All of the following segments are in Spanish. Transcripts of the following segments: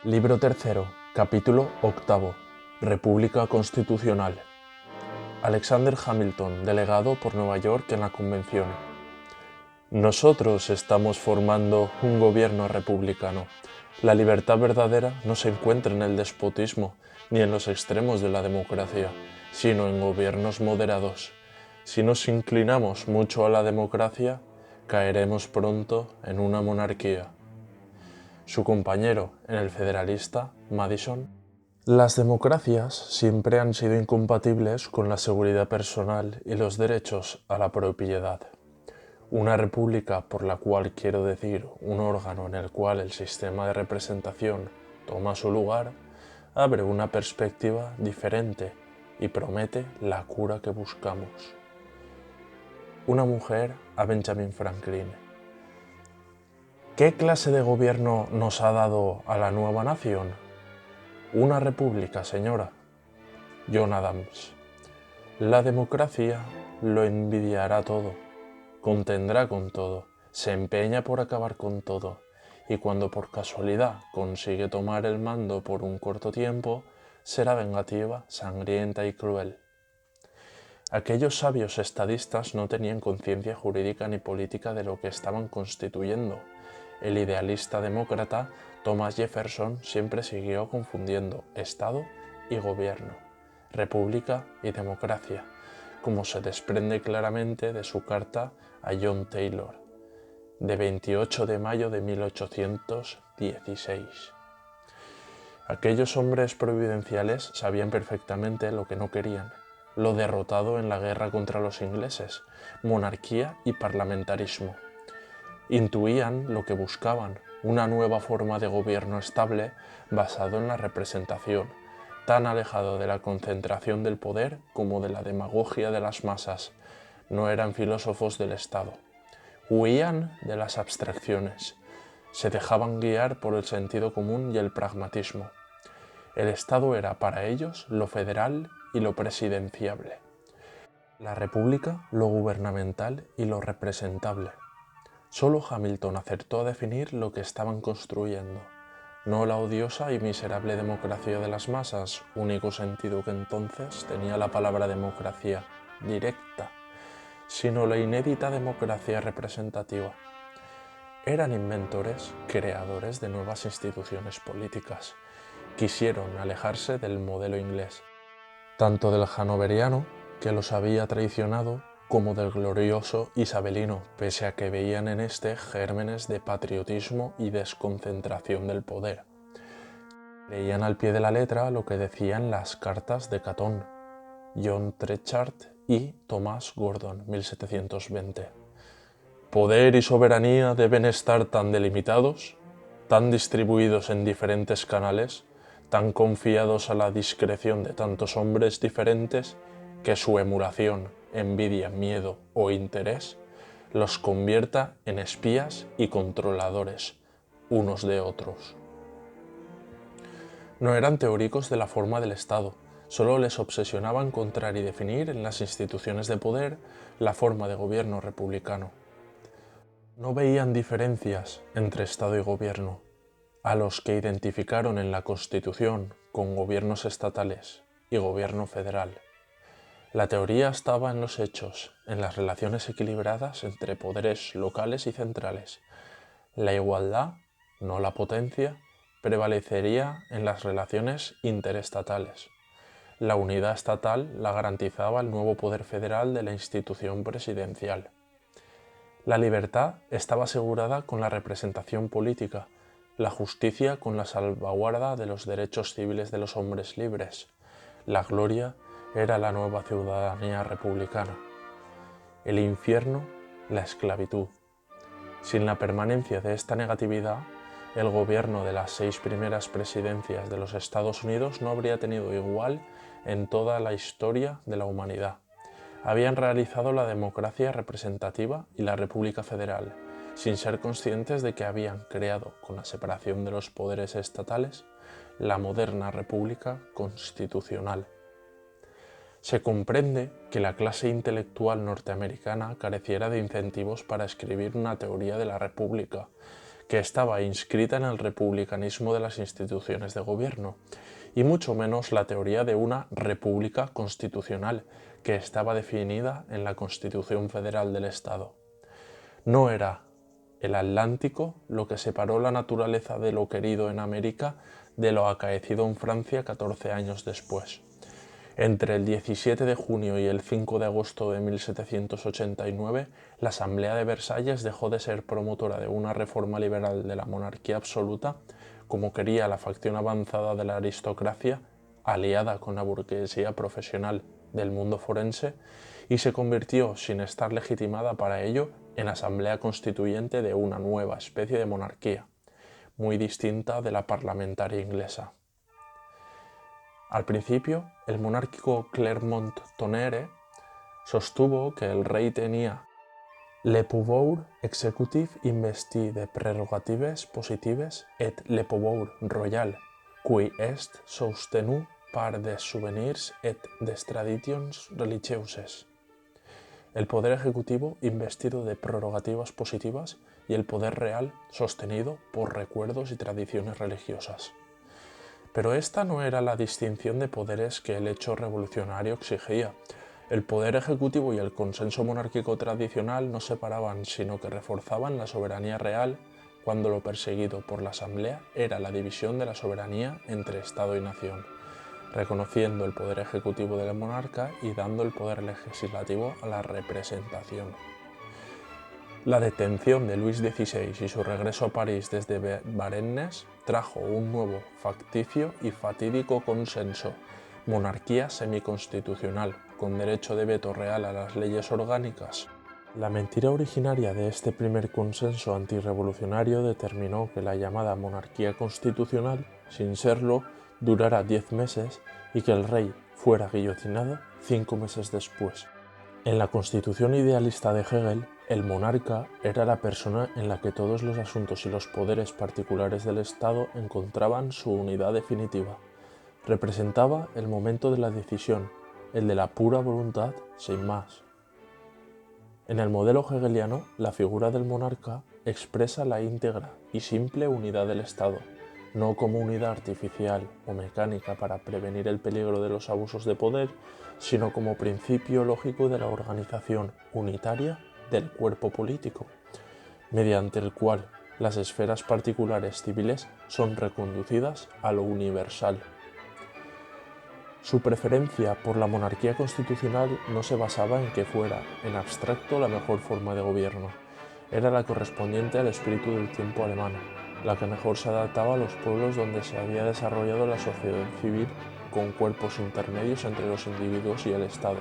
Libro tercero, capítulo octavo, República Constitucional. Alexander Hamilton, delegado por Nueva York en la Convención. Nosotros estamos formando un gobierno republicano. La libertad verdadera no se encuentra en el despotismo ni en los extremos de la democracia, sino en gobiernos moderados. Si nos inclinamos mucho a la democracia, caeremos pronto en una monarquía. Su compañero en el Federalista, Madison. Las democracias siempre han sido incompatibles con la seguridad personal y los derechos a la propiedad. Una república, por la cual quiero decir un órgano en el cual el sistema de representación toma su lugar, abre una perspectiva diferente y promete la cura que buscamos. Una mujer a Benjamin Franklin. ¿Qué clase de gobierno nos ha dado a la nueva nación? Una república, señora. John Adams. La democracia lo envidiará todo, contendrá con todo, se empeña por acabar con todo, y cuando por casualidad consigue tomar el mando por un corto tiempo, será vengativa, sangrienta y cruel. Aquellos sabios estadistas no tenían conciencia jurídica ni política de lo que estaban constituyendo. El idealista demócrata Thomas Jefferson siempre siguió confundiendo Estado y gobierno, república y democracia, como se desprende claramente de su carta a John Taylor, de 28 de mayo de 1816. Aquellos hombres providenciales sabían perfectamente lo que no querían, lo derrotado en la guerra contra los ingleses, monarquía y parlamentarismo. Intuían lo que buscaban, una nueva forma de gobierno estable basado en la representación, tan alejado de la concentración del poder como de la demagogia de las masas. No eran filósofos del Estado. Huían de las abstracciones. Se dejaban guiar por el sentido común y el pragmatismo. El Estado era para ellos lo federal y lo presidenciable. La República lo gubernamental y lo representable. Solo Hamilton acertó a definir lo que estaban construyendo, no la odiosa y miserable democracia de las masas, único sentido que entonces tenía la palabra democracia directa, sino la inédita democracia representativa. Eran inventores, creadores de nuevas instituciones políticas. Quisieron alejarse del modelo inglés, tanto del hanoveriano, que los había traicionado, como del glorioso isabelino, pese a que veían en este gérmenes de patriotismo y desconcentración del poder. Leían al pie de la letra lo que decían las cartas de Catón, John Trenchard y Thomas Gordon, 1720. Poder y soberanía deben estar tan delimitados, tan distribuidos en diferentes canales, tan confiados a la discreción de tantos hombres diferentes, que su emulación, envidia, miedo o interés los convierta en espías y controladores unos de otros. No eran teóricos de la forma del Estado, solo les obsesionaba encontrar y definir en las instituciones de poder la forma de gobierno republicano. No veían diferencias entre Estado y gobierno, a los que identificaron en la Constitución con gobiernos estatales y gobierno federal. La teoría estaba en los hechos, en las relaciones equilibradas entre poderes locales y centrales. La igualdad, no la potencia, prevalecería en las relaciones interestatales. La unidad estatal la garantizaba el nuevo poder federal de la institución presidencial. La libertad estaba asegurada con la representación política, la justicia con la salvaguarda de los derechos civiles de los hombres libres. La gloria era la nueva ciudadanía republicana. El infierno, la esclavitud. Sin la permanencia de esta negatividad, el gobierno de las 6 primeras presidencias de los Estados Unidos no habría tenido igual en toda la historia de la humanidad. Habían realizado la democracia representativa y la República Federal, sin ser conscientes de que habían creado, con la separación de los poderes estatales, la moderna República Constitucional. Se comprende que la clase intelectual norteamericana careciera de incentivos para escribir una teoría de la República, que estaba inscrita en el republicanismo de las instituciones de gobierno, y mucho menos la teoría de una república constitucional que estaba definida en la Constitución Federal del Estado. No era el Atlántico lo que separó la naturaleza de lo querido en América de lo acaecido en Francia 14 años después. Entre el 17 de junio y el 5 de agosto de 1789, la Asamblea de Versalles dejó de ser promotora de una reforma liberal de la monarquía absoluta, como quería la facción avanzada de la aristocracia, aliada con la burguesía profesional del mundo forense, y se convirtió, sin estar legitimada para ello, en asamblea constituyente de una nueva especie de monarquía, muy distinta de la parlamentaria inglesa. Al principio, el monárquico Clermont-Tonnerre sostuvo que el rey tenía le pouvoir exécutif investi de prérogatives positives et le pouvoir royal, qui est soustenu par des souvenirs et des traditions religieuses. El poder ejecutivo investido de prerrogativas positivas y el poder real sostenido por recuerdos y tradiciones religiosas. Pero esta no era la distinción de poderes que el hecho revolucionario exigía. El poder ejecutivo y el consenso monárquico tradicional no separaban, sino que reforzaban la soberanía real cuando lo perseguido por la Asamblea era la división de la soberanía entre Estado y nación, reconociendo el poder ejecutivo del monarca y dando el poder legislativo a la representación. La detención de Luis XVI y su regreso a París desde Varennes trajo un nuevo, facticio y fatídico consenso: monarquía semiconstitucional, con derecho de veto real a las leyes orgánicas. La mentira originaria de este primer consenso antirrevolucionario determinó que la llamada monarquía constitucional, sin serlo, durara 10 meses y que el rey fuera guillotinado 5 meses después. En la constitución idealista de Hegel, el monarca era la persona en la que todos los asuntos y los poderes particulares del Estado encontraban su unidad definitiva. Representaba el momento de la decisión, el de la pura voluntad, sin más. En el modelo hegeliano, la figura del monarca expresa la íntegra y simple unidad del Estado, no como unidad artificial o mecánica para prevenir el peligro de los abusos de poder, sino como principio lógico de la organización unitaria del cuerpo político, mediante el cual las esferas particulares civiles son reconducidas a lo universal. Su preferencia por la monarquía constitucional no se basaba en que fuera, en abstracto, la mejor forma de gobierno. Era la correspondiente al espíritu del tiempo alemán, la que mejor se adaptaba a los pueblos donde se había desarrollado la sociedad civil, con cuerpos intermedios entre los individuos y el Estado.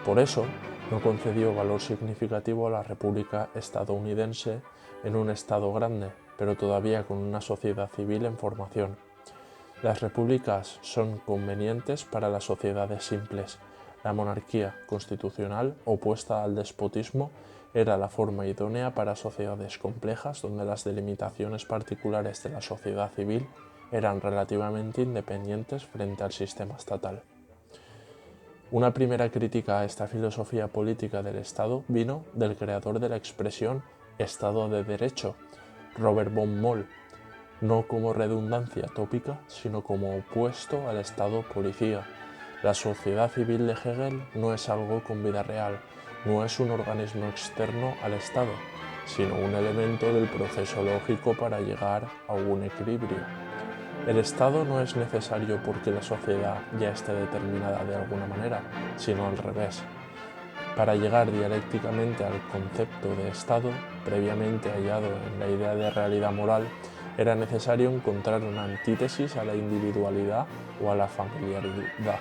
Por eso, no concedió valor significativo a la República estadounidense en un Estado grande, pero todavía con una sociedad civil en formación. Las repúblicas son convenientes para las sociedades simples. La monarquía constitucional, opuesta al despotismo, era la forma idónea para sociedades complejas donde las delimitaciones particulares de la sociedad civil eran relativamente independientes frente al sistema estatal. Una primera crítica a esta filosofía política del Estado vino del creador de la expresión Estado de Derecho, Robert von Moll, no como redundancia tópica, sino como opuesto al Estado policía. La sociedad civil de Hegel no es algo con vida real, no es un organismo externo al Estado, sino un elemento del proceso lógico para llegar a un equilibrio. El Estado no es necesario porque la sociedad ya esté determinada de alguna manera, sino al revés. Para llegar dialécticamente al concepto de Estado, previamente hallado en la idea de realidad moral, era necesario encontrar una antítesis a la individualidad o a la familiaridad.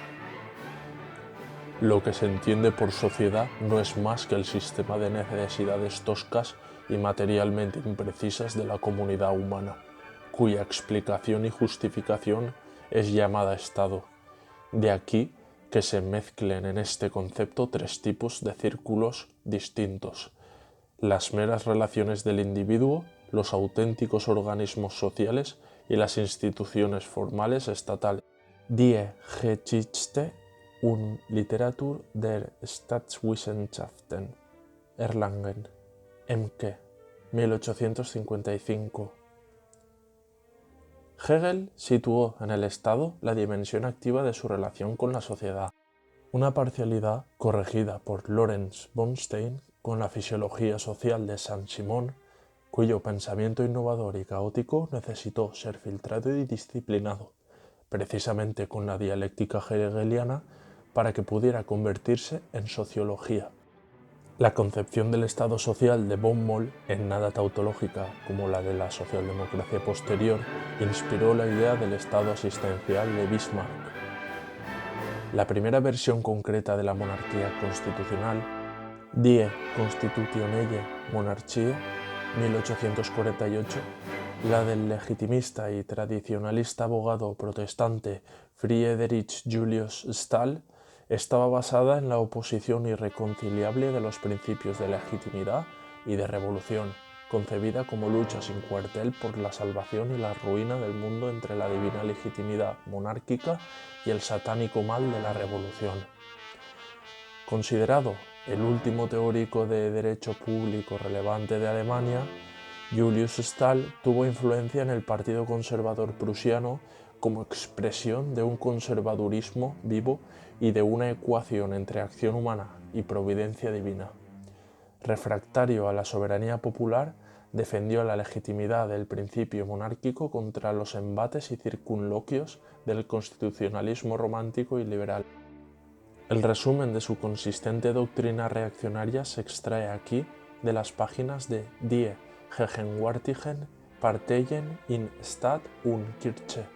Lo que se entiende por sociedad no es más que el sistema de necesidades toscas y materialmente imprecisas de la comunidad humana, cuya explicación y justificación es llamada Estado. De aquí que se mezclen en este concepto tres tipos de círculos distintos: las meras relaciones del individuo, los auténticos organismos sociales y las instituciones formales estatales. Die Geschichte und Literatur der Staatswissenschaften, Erlangen, M.K. 1855. Hegel situó en el Estado la dimensión activa de su relación con la sociedad, una parcialidad corregida por Lorenz Bernstein con la fisiología social de Saint-Simon, cuyo pensamiento innovador y caótico necesitó ser filtrado y disciplinado, precisamente con la dialéctica hegeliana, para que pudiera convertirse en sociología. La concepción del Estado social de Baumol, en nada tautológica como la de la socialdemocracia posterior, inspiró la idea del Estado asistencial de Bismarck. La primera versión concreta de la monarquía constitucional, Die Constitutionelle Monarchie, 1848, la del legitimista y tradicionalista abogado protestante Friedrich Julius Stahl, estaba basada en la oposición irreconciliable de los principios de legitimidad y de revolución, concebida como lucha sin cuartel por la salvación y la ruina del mundo entre la divina legitimidad monárquica y el satánico mal de la revolución. Considerado el último teórico de derecho público relevante de Alemania, Julius Stahl tuvo influencia en el Partido Conservador prusiano como expresión de un conservadurismo vivo y de una ecuación entre acción humana y providencia divina. Refractario a la soberanía popular, defendió la legitimidad del principio monárquico contra los embates y circunloquios del constitucionalismo romántico y liberal. El resumen de su consistente doctrina reaccionaria se extrae aquí de las páginas de Die Gegenwärtigen Parteien in Staat und Kirche,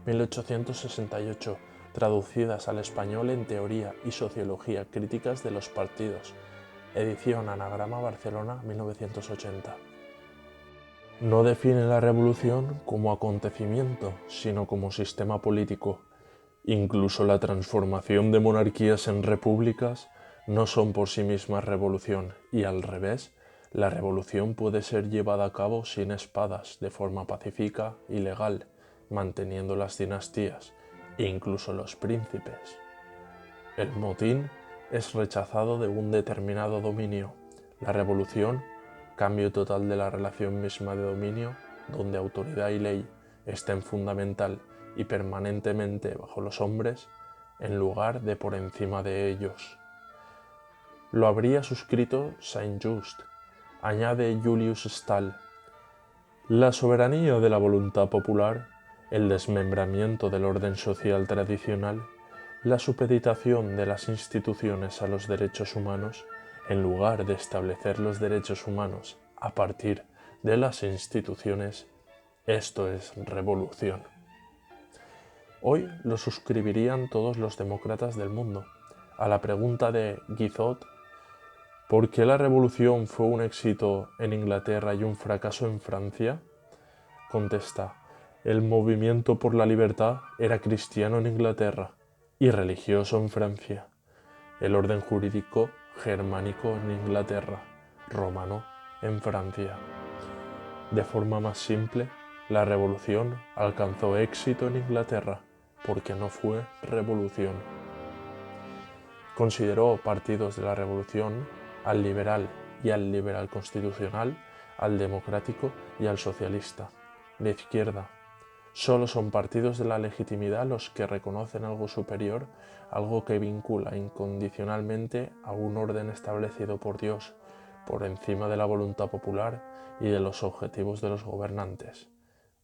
1868, traducidas al español en Teoría y Sociología Críticas de los Partidos, edición Anagrama Barcelona, 1980. No define la revolución como acontecimiento, sino como sistema político. Incluso la transformación de monarquías en repúblicas no son por sí mismas revolución, y al revés, la revolución puede ser llevada a cabo sin espadas, de forma pacífica y legal, manteniendo las dinastías e incluso los príncipes. El motín es rechazado de un determinado dominio. La revolución, cambio total de la relación misma de dominio, donde autoridad y ley estén fundamental y permanentemente bajo los hombres, en lugar de por encima de ellos. Lo habría suscrito Saint-Just. Añade Julius Stahl: la soberanía de la voluntad popular, el desmembramiento del orden social tradicional, la supeditación de las instituciones a los derechos humanos, en lugar de establecer los derechos humanos a partir de las instituciones, esto es revolución. Hoy lo suscribirían todos los demócratas del mundo. A la pregunta de Guizot, ¿por qué la revolución fue un éxito en Inglaterra y un fracaso en Francia?, contesta: el movimiento por la libertad era cristiano en Inglaterra y religioso en Francia. El orden jurídico germánico en Inglaterra, romano en Francia. De forma más simple, la revolución alcanzó éxito en Inglaterra porque no fue revolución. Consideró partidos de la revolución al liberal y al liberal constitucional, al democrático y al socialista. De izquierda. Solo son partidos de la legitimidad los que reconocen algo superior, algo que vincula incondicionalmente a un orden establecido por Dios, por encima de la voluntad popular y de los objetivos de los gobernantes.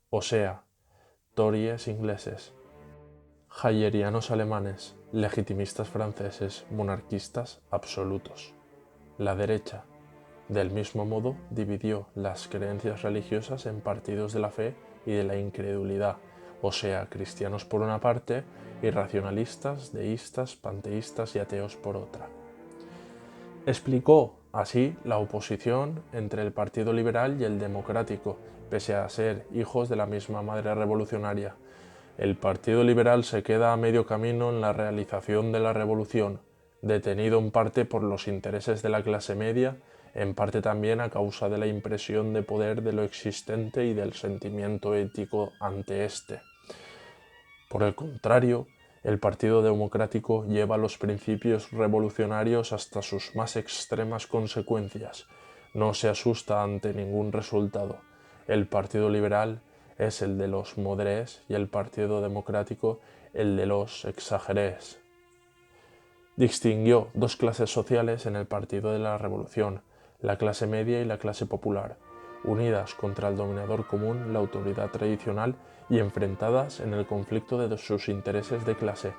O sea, tories ingleses, hayerianos alemanes, legitimistas franceses, monarquistas absolutos. La derecha, del mismo modo, dividió las creencias religiosas en partidos de la fe y de la incredulidad, o sea, cristianos por una parte y racionalistas, deístas, panteístas y ateos por otra. Explicó así la oposición entre el Partido Liberal y el Democrático, pese a ser hijos de la misma madre revolucionaria. El Partido Liberal se queda a medio camino en la realización de la revolución, detenido en parte por los intereses de la clase media, en parte también a causa de la impresión de poder de lo existente y del sentimiento ético ante éste. Por el contrario, el Partido Democrático lleva los principios revolucionarios hasta sus más extremas consecuencias, no se asusta ante ningún resultado. El Partido Liberal es el de los modérés y el Partido Democrático el de los exagerés. Distinguió dos clases sociales en el Partido de la Revolución, la clase media y la clase popular, unidas contra el dominador común, la autoridad tradicional, y enfrentadas en el conflicto de sus intereses de clase,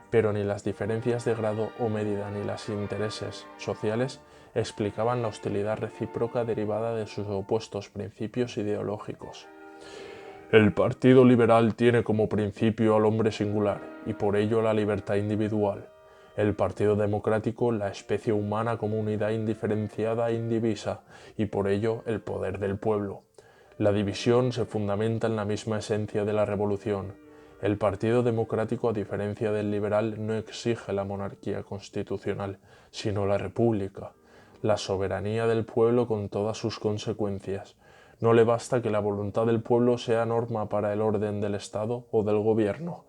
pero ni las diferencias de grado o medida ni los intereses sociales explicaban la hostilidad recíproca derivada de sus opuestos principios ideológicos. El Partido Liberal tiene como principio al hombre singular y por ello la libertad individual. El Partido Democrático la especie humana como unidad indiferenciada e indivisa y por ello el poder del pueblo. La división se fundamenta en la misma esencia de la revolución. El Partido Democrático, a diferencia del liberal, no exige la monarquía constitucional, sino la república, la soberanía del pueblo con todas sus consecuencias. No le basta que la voluntad del pueblo sea norma para el orden del Estado o del gobierno.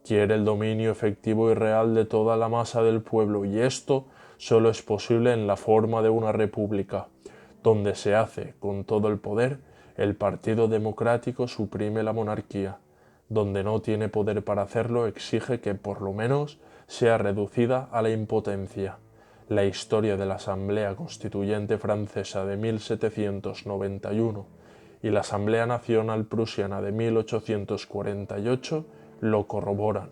Quiere el dominio efectivo y real de toda la masa del pueblo, y esto solo es posible en la forma de una república, donde se hace con todo el poder. El Partido Democrático suprime la monarquía. Donde no tiene poder para hacerlo, exige que por lo menos sea reducida a la impotencia. La historia de la Asamblea Constituyente Francesa de 1791 y la Asamblea Nacional Prusiana de 1848 lo corroboran.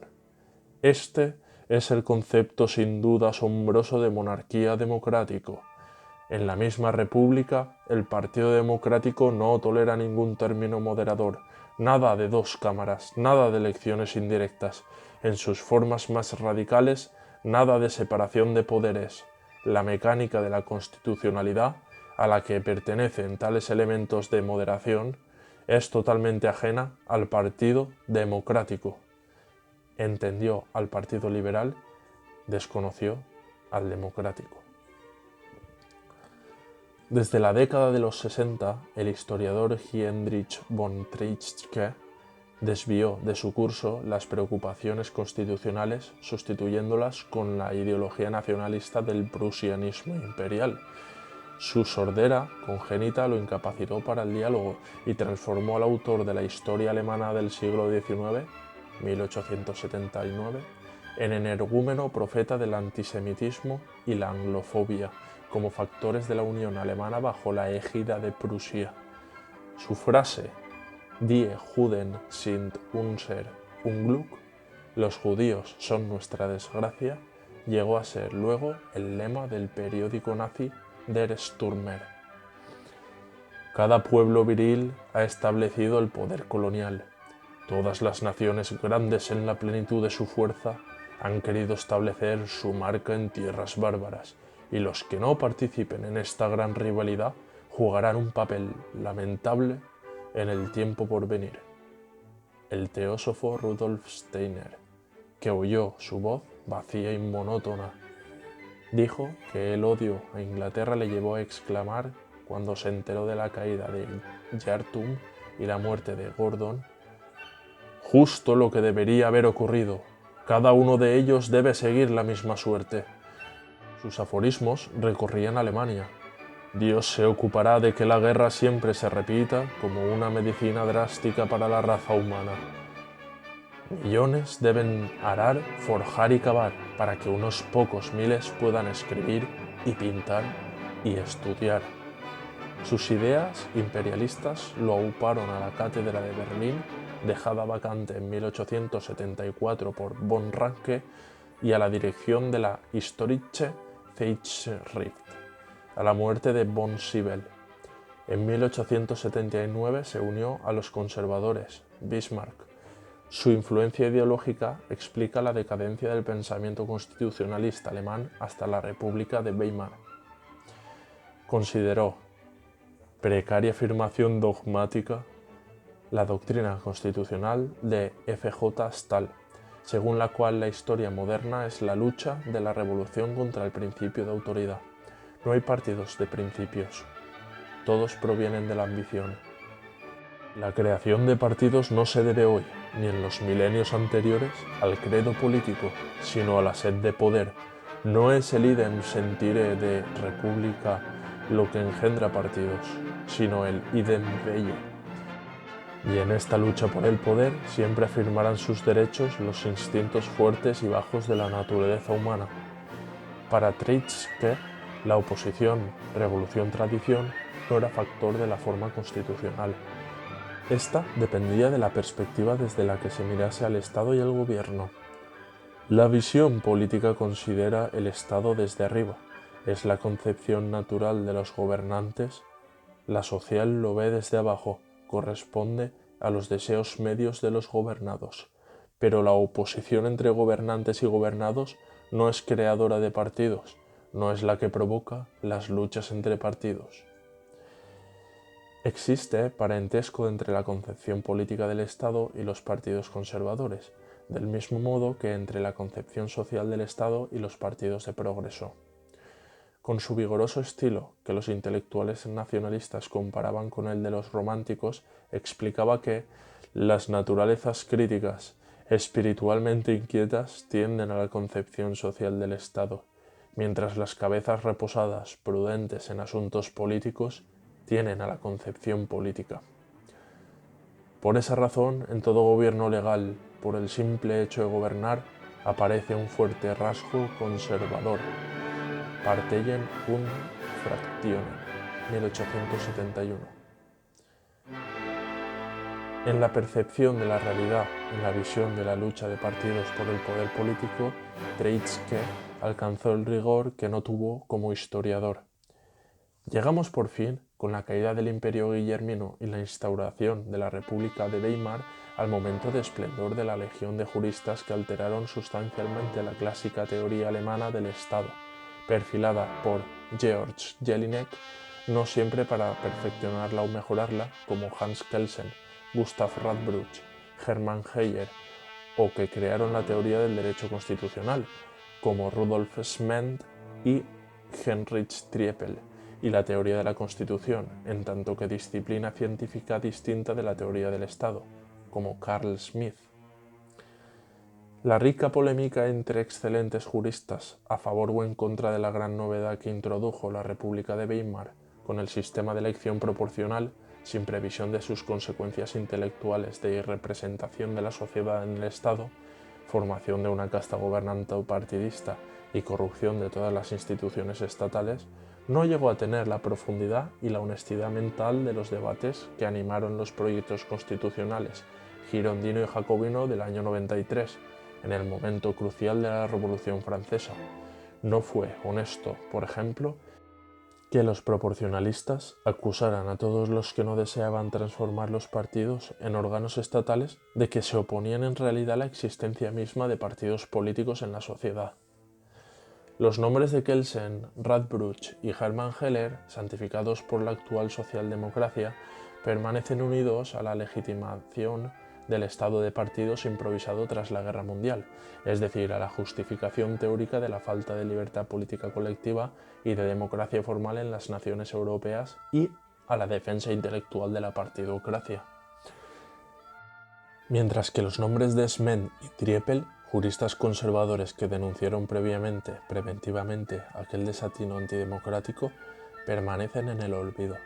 Este es el concepto sin duda asombroso de monarquía democrático. En la misma república, el Partido Democrático no tolera ningún término moderador, nada de dos cámaras, nada de elecciones indirectas. En sus formas más radicales, nada de separación de poderes. La mecánica de la constitucionalidad, a la que pertenecen tales elementos de moderación, es totalmente ajena al Partido Democrático. Entendió al Partido Liberal, desconoció al Democrático. Desde la década de los 60, el historiador Heinrich von Treitschke desvió de su curso las preocupaciones constitucionales, sustituyéndolas con la ideología nacionalista del prusianismo imperial. Su sordera congénita lo incapacitó para el diálogo y transformó al autor de la historia alemana del siglo XIX, 1879, en energúmeno profeta del antisemitismo y la anglofobia, como factores de la unión alemana bajo la égida de Prusia. Su frase Die Juden sind unser Unglück, los judíos son nuestra desgracia, llegó a ser luego el lema del periódico nazi Der Stürmer. Cada pueblo viril ha establecido el poder colonial. Todas las naciones grandes en la plenitud de su fuerza han querido establecer su marca en tierras bárbaras, y los que no participen en esta gran rivalidad jugarán un papel lamentable en el tiempo por venir. El teósofo Rudolf Steiner, que oyó su voz vacía y monótona, dijo que el odio a Inglaterra le llevó a exclamar cuando se enteró de la caída de Jartum y la muerte de Gordon: justo lo que debería haber ocurrido. Cada uno de ellos debe seguir la misma suerte. Sus aforismos recorrían Alemania. Dios se ocupará de que la guerra siempre se repita como una medicina drástica para la raza humana. Millones deben arar, forjar y cavar para que unos pocos miles puedan escribir y pintar y estudiar. Sus ideas imperialistas lo auparon a la cátedra de Berlín, dejada vacante en 1874 por von Ranke, y a la dirección de la Historische Zeitschrift, a la muerte de von Sybel. En 1879 se unió a los conservadores, Bismarck. Su influencia ideológica explica la decadencia del pensamiento constitucionalista alemán hasta la República de Weimar. Consideró precaria afirmación dogmática la doctrina constitucional de F.J. Stahl, según la cual la historia moderna es la lucha de la revolución contra el principio de autoridad. No hay partidos de principios, todos provienen de la ambición. La creación de partidos no se debe hoy, ni en los milenios anteriores, al credo político, sino a la sed de poder. No es el idem sentire de república lo que engendra partidos, sino el idem velle. Y en esta lucha por el poder siempre afirmarán sus derechos los instintos fuertes y bajos de la naturaleza humana. Para Treitschke, la oposición revolución-tradición no era factor de la forma constitucional. Esta dependía de la perspectiva desde la que se mirase al Estado y al gobierno. La visión política considera el Estado desde arriba, es la concepción natural de los gobernantes. La social lo ve desde abajo, corresponde a los deseos medios de los gobernados. Pero la oposición entre gobernantes y gobernados no es creadora de partidos, no es la que provoca las luchas entre partidos. Existe parentesco entre la concepción política del Estado y los partidos conservadores, del mismo modo que entre la concepción social del Estado y los partidos de progreso. Con su vigoroso estilo, que los intelectuales nacionalistas comparaban con el de los románticos, explicaba que las naturalezas críticas, espiritualmente inquietas, tienden a la concepción social del Estado, mientras las cabezas reposadas, prudentes en asuntos políticos, tienen a la concepción política. Por esa razón, en todo gobierno legal, por el simple hecho de gobernar, aparece un fuerte rasgo conservador. Parteien und Fraktionen, 1871. En la percepción de la realidad, en la visión de la lucha de partidos por el poder político, Treitschke alcanzó el rigor que no tuvo como historiador. Llegamos por fin, con la caída del Imperio Guillermino y la instauración de la República de Weimar, al momento de esplendor de la legión de juristas que alteraron sustancialmente la clásica teoría alemana del Estado, perfilada por Georg Jelinek, no siempre para perfeccionarla o mejorarla, como Hans Kelsen, Gustav Radbruch, Hermann Heyer, o que crearon la teoría del derecho constitucional, como Rudolf Schmendt y Heinrich Triepel, y la teoría de la Constitución, en tanto que disciplina científica distinta de la teoría del Estado, como Carl Smith. La rica polémica entre excelentes juristas a favor o en contra de la gran novedad que introdujo la República de Weimar con el sistema de elección proporcional, sin previsión de sus consecuencias intelectuales de representación de la sociedad en el Estado, formación de una casta gobernante partidista y corrupción de todas las instituciones estatales, no llegó a tener la profundidad y la honestidad mental de los debates que animaron los proyectos constitucionales girondino y jacobino del año 93, en el momento crucial de la Revolución Francesa. No fue honesto, por ejemplo, que los proporcionalistas acusaran a todos los que no deseaban transformar los partidos en órganos estatales de que se oponían en realidad a la existencia misma de partidos políticos en la sociedad. Los nombres de Kelsen, Radbruch y Hermann Heller, santificados por la actual socialdemocracia, permanecen unidos a la legitimación del estado de partidos improvisado tras la Guerra Mundial, es decir, a la justificación teórica de la falta de libertad política colectiva y de democracia formal en las naciones europeas y a la defensa intelectual de la partidocracia. Mientras que los nombres de Schmendt y Triepel, juristas conservadores que denunciaron preventivamente aquel desatino antidemocrático, permanecen en el olvido.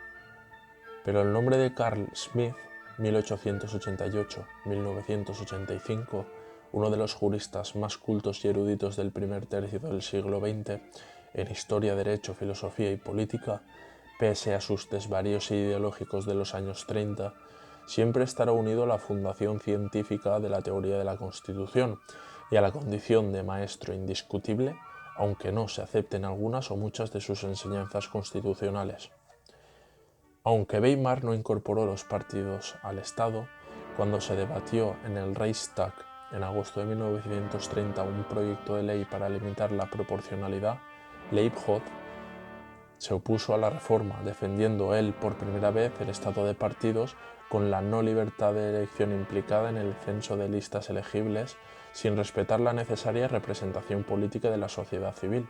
Pero el nombre de Carl Smith, 1888-1985, uno de los juristas más cultos y eruditos del primer tercio del siglo XX, en historia, derecho, filosofía y política, pese a sus desvaríos ideológicos de los años 30, siempre estará unido a la fundación científica de la teoría de la Constitución y a la condición de maestro indiscutible, aunque no se acepten algunas o muchas de sus enseñanzas constitucionales. Aunque Weimar no incorporó los partidos al Estado, cuando se debatió en el Reichstag en agosto de 1930 un proyecto de ley para limitar la proporcionalidad, Leibniz se opuso a la reforma, defendiendo él por primera vez el estado de partidos con la no libertad de elección implicada en el censo de listas elegibles, sin respetar la necesaria representación política de la sociedad civil.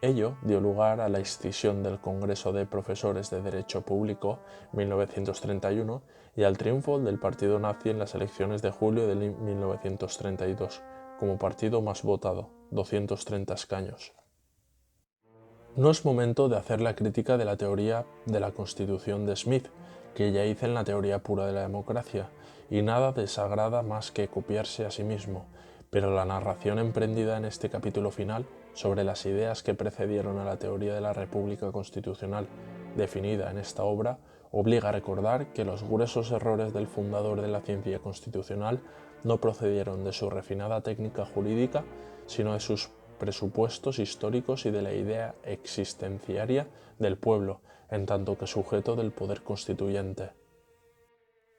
Ello dio lugar a la escisión del Congreso de Profesores de Derecho Público 1931 y al triunfo del partido nazi en las elecciones de julio de 1932, como partido más votado, 230 escaños. No es momento de hacer la crítica de la teoría de la Constitución de Smith, que ya hice en la teoría pura de la democracia, y nada desagrada más que copiarse a sí mismo, pero la narración emprendida en este capítulo final sobre las ideas que precedieron a la teoría de la República Constitucional, definida en esta obra, obliga a recordar que los gruesos errores del fundador de la ciencia constitucional no procedieron de su refinada técnica jurídica, sino de sus presupuestos históricos y de la idea existenciaria del pueblo, en tanto que sujeto del poder constituyente.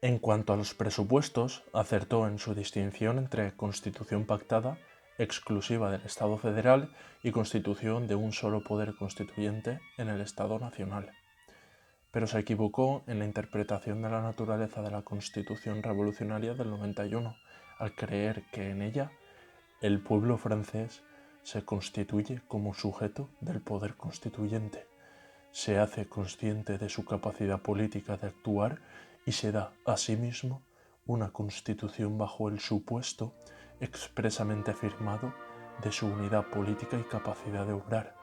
En cuanto a los presupuestos, acertó en su distinción entre constitución pactada, exclusiva del Estado federal, y constitución de un solo poder constituyente en el Estado nacional. Pero se equivocó en la interpretación de la naturaleza de la Constitución revolucionaria del 91, al creer que en ella el pueblo francés se constituye como sujeto del poder constituyente, se hace consciente de su capacidad política de actuar y se da a sí mismo una constitución bajo el supuesto expresamente afirmado de su unidad política y capacidad de obrar.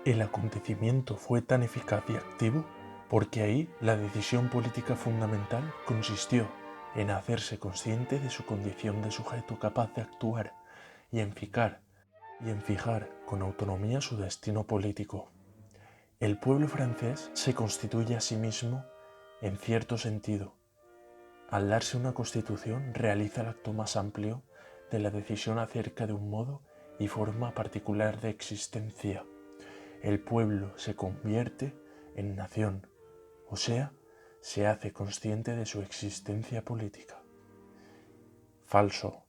El acontecimiento fue tan eficaz y activo porque ahí la decisión política fundamental consistió en hacerse consciente de su condición de sujeto capaz de actuar y en fijar con autonomía su destino político. El pueblo francés se constituye a sí mismo en cierto sentido. Al darse una constitución realiza el acto más amplio de la decisión acerca de un modo y forma particular de existencia. El pueblo se convierte en nación, o sea, se hace consciente de su existencia política. Falso.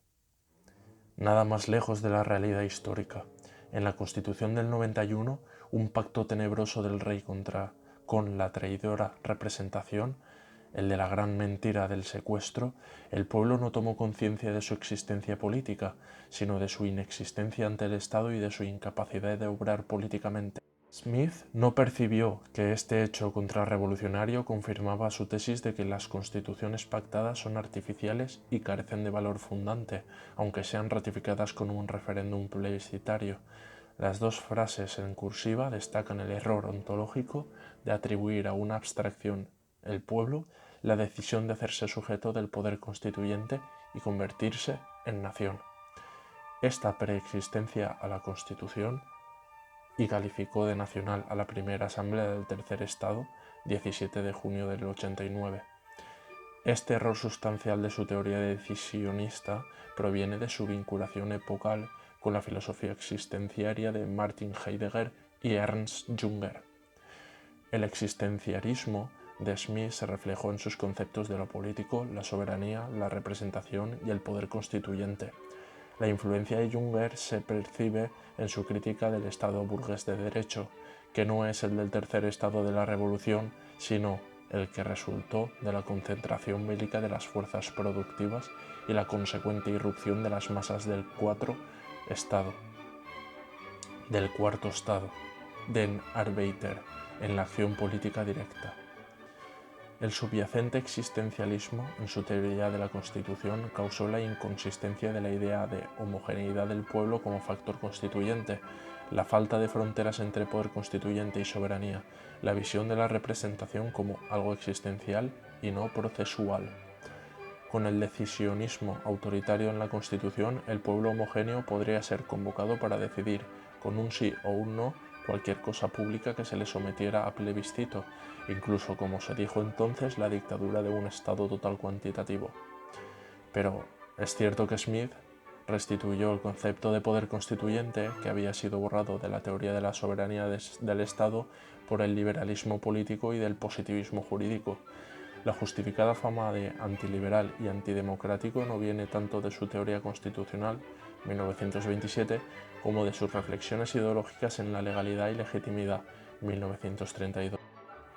Nada más lejos de la realidad histórica. En la Constitución del 91, un pacto tenebroso del rey con la traidora representación, el de la gran mentira del secuestro, el pueblo no tomó conciencia de su existencia política, sino de su inexistencia ante el Estado y de su incapacidad de obrar políticamente. Smith no percibió que este hecho contrarrevolucionario confirmaba su tesis de que las constituciones pactadas son artificiales y carecen de valor fundante, aunque sean ratificadas con un referéndum plebiscitario. Las dos frases en cursiva destacan el error ontológico de atribuir a una abstracción, el pueblo, la decisión de hacerse sujeto del poder constituyente y convertirse en nación. Esta preexistencia a la Constitución y calificó de nacional a la primera asamblea del Tercer Estado, 17 de junio del 89. Este error sustancial de su teoría decisionista proviene de su vinculación epocal con la filosofía existenciaria de Martin Heidegger y Ernst Junger. El existencialismo de Smith se reflejó en sus conceptos de lo político, la soberanía, la representación y el poder constituyente. La influencia de Junger se percibe en su crítica del Estado burgués de derecho, que no es el del tercer estado de la Revolución, sino el que resultó de la concentración bélica de las fuerzas productivas y la consecuente irrupción de las masas del cuarto estado, den Arbeiter, en la acción política directa. El subyacente existencialismo en su teoría de la Constitución causó la inconsistencia de la idea de homogeneidad del pueblo como factor constituyente, la falta de fronteras entre poder constituyente y soberanía, la visión de la representación como algo existencial y no procesual. Con el decisionismo autoritario en la Constitución, el pueblo homogéneo podría ser convocado para decidir, con un sí o un no, cualquier cosa pública que se le sometiera a plebiscito, incluso, como se dijo entonces, la dictadura de un Estado total cuantitativo. Pero es cierto que Smith restituyó el concepto de poder constituyente, que había sido borrado de la teoría de la soberanía del Estado por el liberalismo político y del positivismo jurídico. La justificada fama de antiliberal y antidemocrático no viene tanto de su teoría constitucional, 1927, como de sus reflexiones ideológicas en la legalidad y legitimidad, 1932,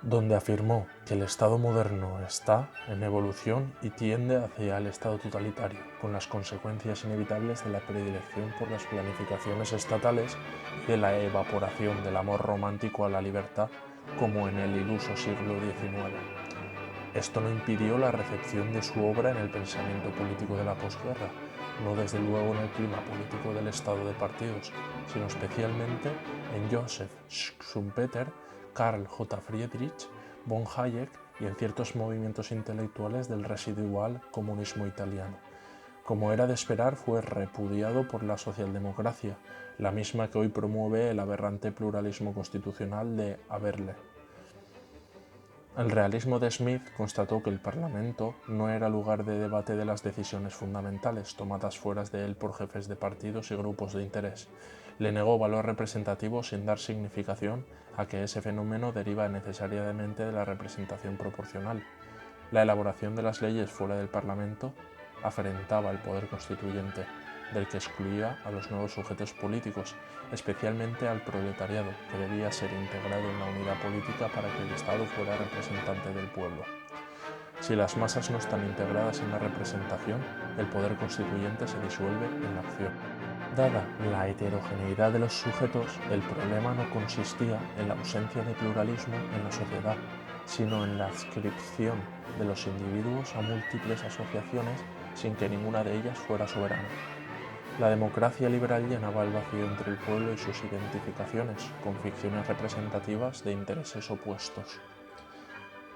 donde afirmó que el Estado moderno está en evolución y tiende hacia el Estado totalitario, con las consecuencias inevitables de la predilección por las planificaciones estatales y de la evaporación del amor romántico a la libertad, como en el iluso siglo XIX. Esto no impidió la recepción de su obra en el pensamiento político de la posguerra, no desde luego en el clima político del estado de partidos, sino especialmente en Joseph Schumpeter, Karl J. Friedrich, von Hayek y en ciertos movimientos intelectuales del residual comunismo italiano. Como era de esperar, fue repudiado por la socialdemocracia, la misma que hoy promueve el aberrante pluralismo constitucional de Haberle. El realismo de Smith constató que el Parlamento no era lugar de debate de las decisiones fundamentales tomadas fuera de él por jefes de partidos y grupos de interés. Le negó valor representativo sin dar significación a que ese fenómeno deriva necesariamente de la representación proporcional. La elaboración de las leyes fuera del Parlamento afrentaba el poder constituyente, del que excluía a los nuevos sujetos políticos, especialmente al proletariado, que debía ser integrado en la unidad política para que el Estado fuera representante del pueblo. Si las masas no están integradas en la representación, el poder constituyente se disuelve en la acción. Dada la heterogeneidad de los sujetos, el problema no consistía en la ausencia de pluralismo en la sociedad, sino en la adscripción de los individuos a múltiples asociaciones sin que ninguna de ellas fuera soberana. La democracia liberal llenaba el vacío entre el pueblo y sus identificaciones, con ficciones representativas de intereses opuestos.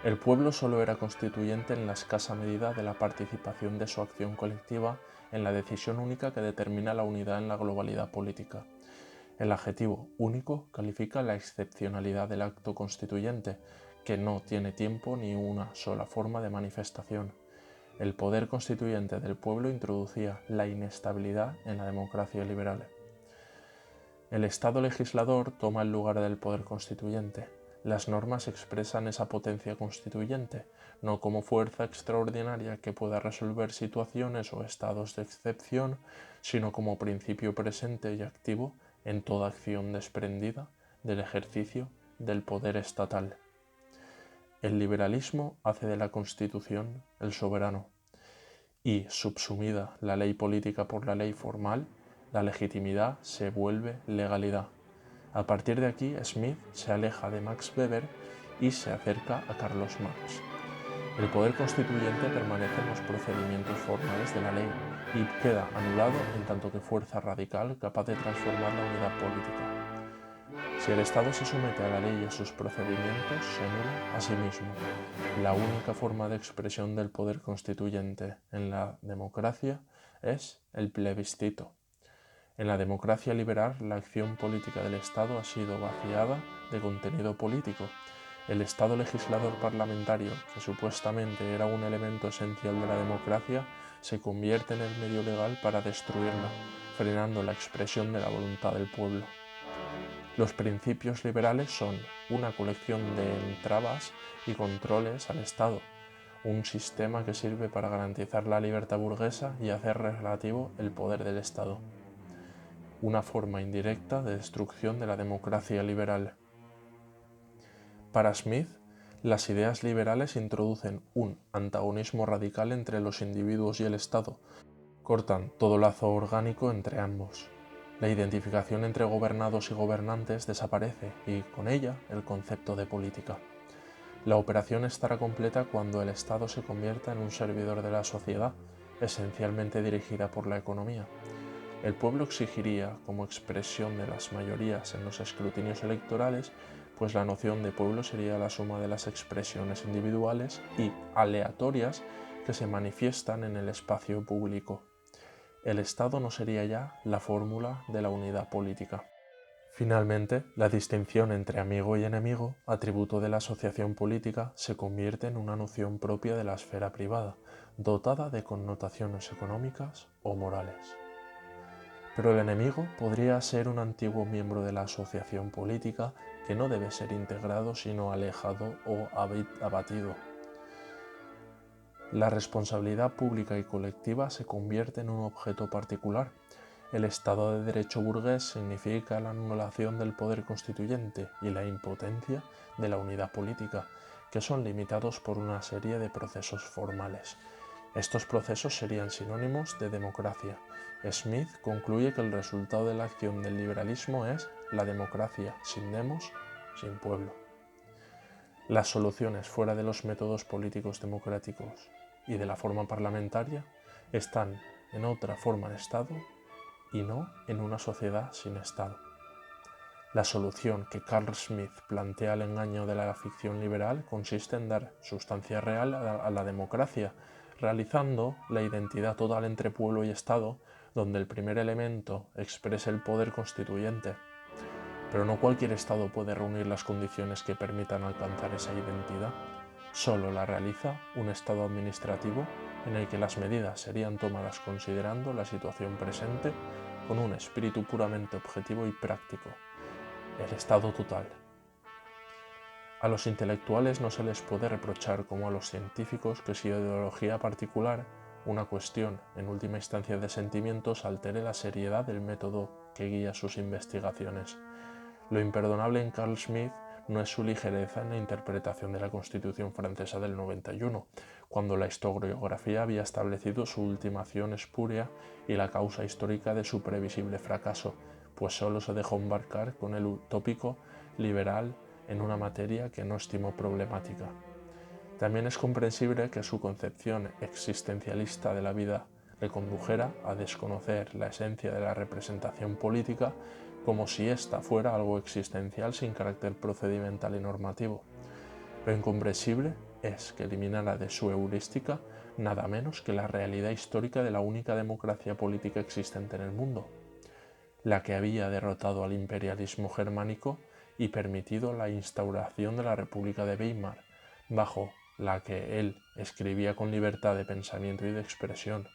El pueblo solo era constituyente en la escasa medida de la participación de su acción colectiva en la decisión única que determina la unidad en la globalidad política. El adjetivo único califica la excepcionalidad del acto constituyente, que no tiene tiempo ni una sola forma de manifestación. El poder constituyente del pueblo introducía la inestabilidad en la democracia liberal. El Estado legislador toma el lugar del poder constituyente. Las normas expresan esa potencia constituyente, no como fuerza extraordinaria que pueda resolver situaciones o estados de excepción, sino como principio presente y activo en toda acción desprendida del ejercicio del poder estatal. El liberalismo hace de la Constitución el soberano, y, subsumida la ley política por la ley formal, la legitimidad se vuelve legalidad. A partir de aquí, Smith se aleja de Max Weber y se acerca a Carlos Marx. El poder constituyente permanece en los procedimientos formales de la ley y queda anulado en tanto que fuerza radical capaz de transformar la unidad política. Si el Estado se somete a la ley y a sus procedimientos, se anula a sí mismo. La única forma de expresión del poder constituyente en la democracia es el plebiscito. En la democracia liberal, la acción política del Estado ha sido vaciada de contenido político. El Estado legislador parlamentario, que supuestamente era un elemento esencial de la democracia, se convierte en el medio legal para destruirla, frenando la expresión de la voluntad del pueblo. Los principios liberales son una colección de entrabas y controles al Estado, un sistema que sirve para garantizar la libertad burguesa y hacer relativo el poder del Estado. Una forma indirecta de destrucción de la democracia liberal. Para Smith, las ideas liberales introducen un antagonismo radical entre los individuos y el Estado, cortan todo lazo orgánico entre ambos. La identificación entre gobernados y gobernantes desaparece y, con ella, el concepto de política. La operación estará completa cuando el Estado se convierta en un servidor de la sociedad, esencialmente dirigida por la economía. El pueblo exigiría, como expresión de las mayorías en los escrutinios electorales, pues la noción de pueblo sería la suma de las expresiones individuales y aleatorias que se manifiestan en el espacio público. El Estado no sería ya la fórmula de la unidad política. Finalmente, la distinción entre amigo y enemigo, atributo de la asociación política, se convierte en una noción propia de la esfera privada, dotada de connotaciones económicas o morales. Pero el enemigo podría ser un antiguo miembro de la asociación política que no debe ser integrado sino alejado o abatido. La responsabilidad pública y colectiva se convierte en un objeto particular. El Estado de Derecho burgués significa la anulación del poder constituyente y la impotencia de la unidad política, que son limitados por una serie de procesos formales. Estos procesos serían sinónimos de democracia. Smith concluye que el resultado de la acción del liberalismo es la democracia sin demos, sin pueblo. Las soluciones fuera de los métodos políticos democráticos y de la forma parlamentaria están en otra forma de Estado y no en una sociedad sin Estado. La solución que Carl Smith plantea al engaño de la ficción liberal consiste en dar sustancia real a la democracia, realizando la identidad total entre pueblo y Estado, donde el primer elemento exprese el poder constituyente. Pero no cualquier Estado puede reunir las condiciones que permitan alcanzar esa identidad. Solo la realiza un Estado administrativo en el que las medidas serían tomadas considerando la situación presente con un espíritu puramente objetivo y práctico. El Estado total. A los intelectuales no se les puede reprochar, como a los científicos, que su ideología particular, una cuestión en última instancia de sentimientos, altere la seriedad del método que guía sus investigaciones. Lo imperdonable en Carl Smith no es su ligereza en la interpretación de la Constitución francesa del 91, cuando la historiografía había establecido su ultimación espúrea y la causa histórica de su previsible fracaso, pues solo se dejó embarcar con el utópico liberal en una materia que no estimó problemática. También es comprensible que su concepción existencialista de la vida le condujera a desconocer la esencia de la representación política, como si ésta fuera algo existencial sin carácter procedimental y normativo. Lo incomprensible es que eliminara de su heurística nada menos que la realidad histórica de la única democracia política existente en el mundo, la que había derrotado al imperialismo germánico y permitido la instauración de la República de Weimar, bajo la que él escribía con libertad de pensamiento y de expresión.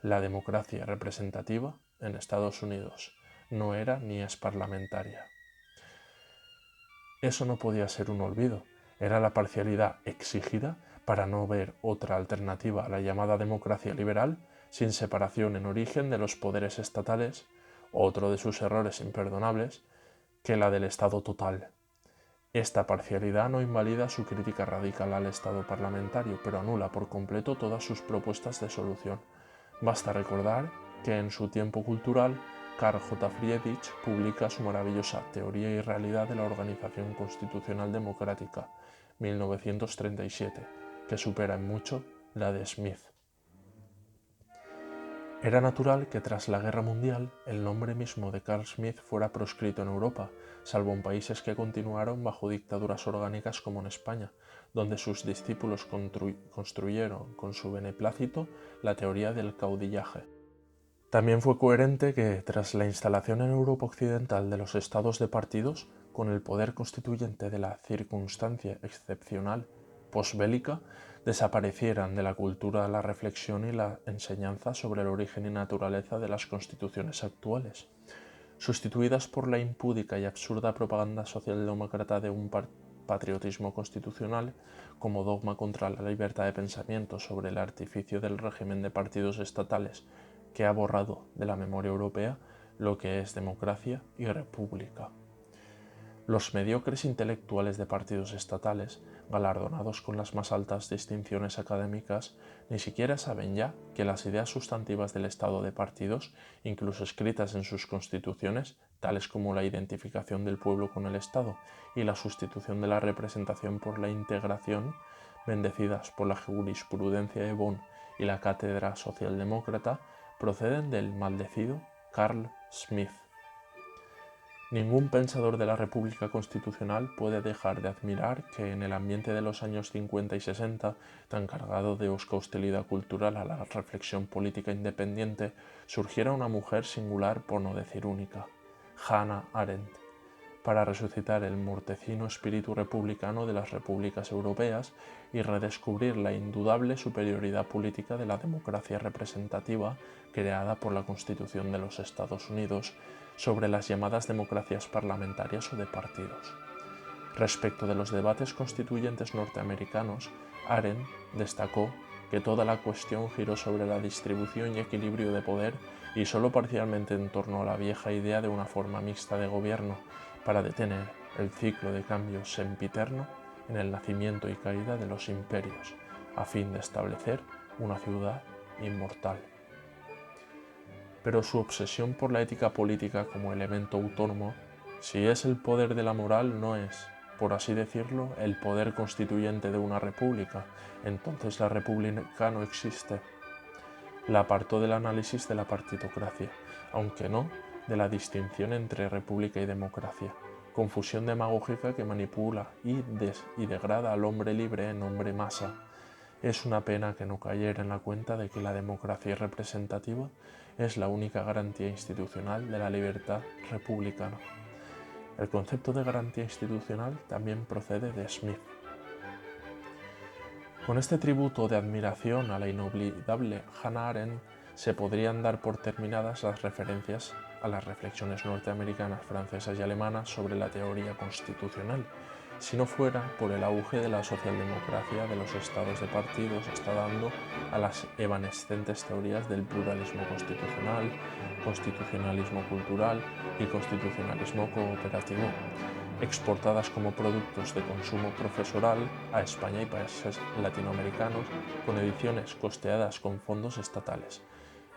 La democracia representativa en Estados Unidos no era ni es parlamentaria. Eso no podía ser un olvido, era la parcialidad exigida para no ver otra alternativa a la llamada democracia liberal, sin separación en origen de los poderes estatales, otro de sus errores imperdonables, que la del Estado total. Esta parcialidad no invalida su crítica radical al Estado parlamentario, pero anula por completo todas sus propuestas de solución. Basta recordar que en su tiempo cultural, Carl J. Friedrich publica su maravillosa Teoría y Realidad de la Organización Constitucional Democrática, 1937, que supera en mucho la de Smith. Era natural que tras la Guerra Mundial el nombre mismo de Carl Smith fuera proscrito en Europa, salvo en países que continuaron bajo dictaduras orgánicas como en España, donde sus discípulos construyeron con su beneplácito la teoría del caudillaje. También fue coherente que, tras la instalación en Europa occidental de los estados de partidos, con el poder constituyente de la circunstancia excepcional posbélica, desaparecieran de la cultura la reflexión y la enseñanza sobre el origen y naturaleza de las constituciones actuales, sustituidas por la impúdica y absurda propaganda socialdemócrata de un patriotismo constitucional como dogma contra la libertad de pensamiento sobre el artificio del régimen de partidos estatales que ha borrado de la memoria europea lo que es democracia y república. Los mediocres intelectuales de partidos estatales, galardonados con las más altas distinciones académicas, ni siquiera saben ya que las ideas sustantivas del Estado de partidos, incluso escritas en sus constituciones, tales como la identificación del pueblo con el Estado y la sustitución de la representación por la integración, bendecidas por la jurisprudencia de Bonn y la cátedra socialdemócrata, proceden del maldecido Carl Smith. Ningún pensador de la República Constitucional puede dejar de admirar que en el ambiente de los años 50 y 60, tan cargado de hosca hostilidad cultural a la reflexión política independiente, surgiera una mujer singular, por no decir única, Hannah Arendt, para resucitar el mortecino espíritu republicano de las repúblicas europeas y redescubrir la indudable superioridad política de la democracia representativa creada por la Constitución de los Estados Unidos sobre las llamadas democracias parlamentarias o de partidos. Respecto de los debates constituyentes norteamericanos, Arendt destacó que toda la cuestión giró sobre la distribución y equilibrio de poder y solo parcialmente en torno a la vieja idea de una forma mixta de gobierno para detener el ciclo de cambio sempiterno en el nacimiento y caída de los imperios, a fin de establecer una ciudad inmortal. Pero su obsesión por la ética política como elemento autónomo, si es el poder de la moral, no es, por así decirlo, el poder constituyente de una república. Entonces la república no existe. La apartó del análisis de la partitocracia, aunque no de la distinción entre república y democracia. Confusión demagógica que manipula y degrada al hombre libre en hombre masa. Es una pena que no cayera en la cuenta de que la democracia representativa es la única garantía institucional de la libertad republicana. El concepto de garantía institucional también procede de Smith. Con este tributo de admiración a la inolvidable Hannah Arendt se podrían dar por terminadas las referencias a las reflexiones norteamericanas, francesas y alemanas sobre la teoría constitucional, si no fuera por el auge de la socialdemocracia de los estados de partido se está dando a las evanescentes teorías del pluralismo constitucional, constitucionalismo cultural y constitucionalismo cooperativo, exportadas como productos de consumo profesoral a España y países latinoamericanos con ediciones costeadas con fondos estatales.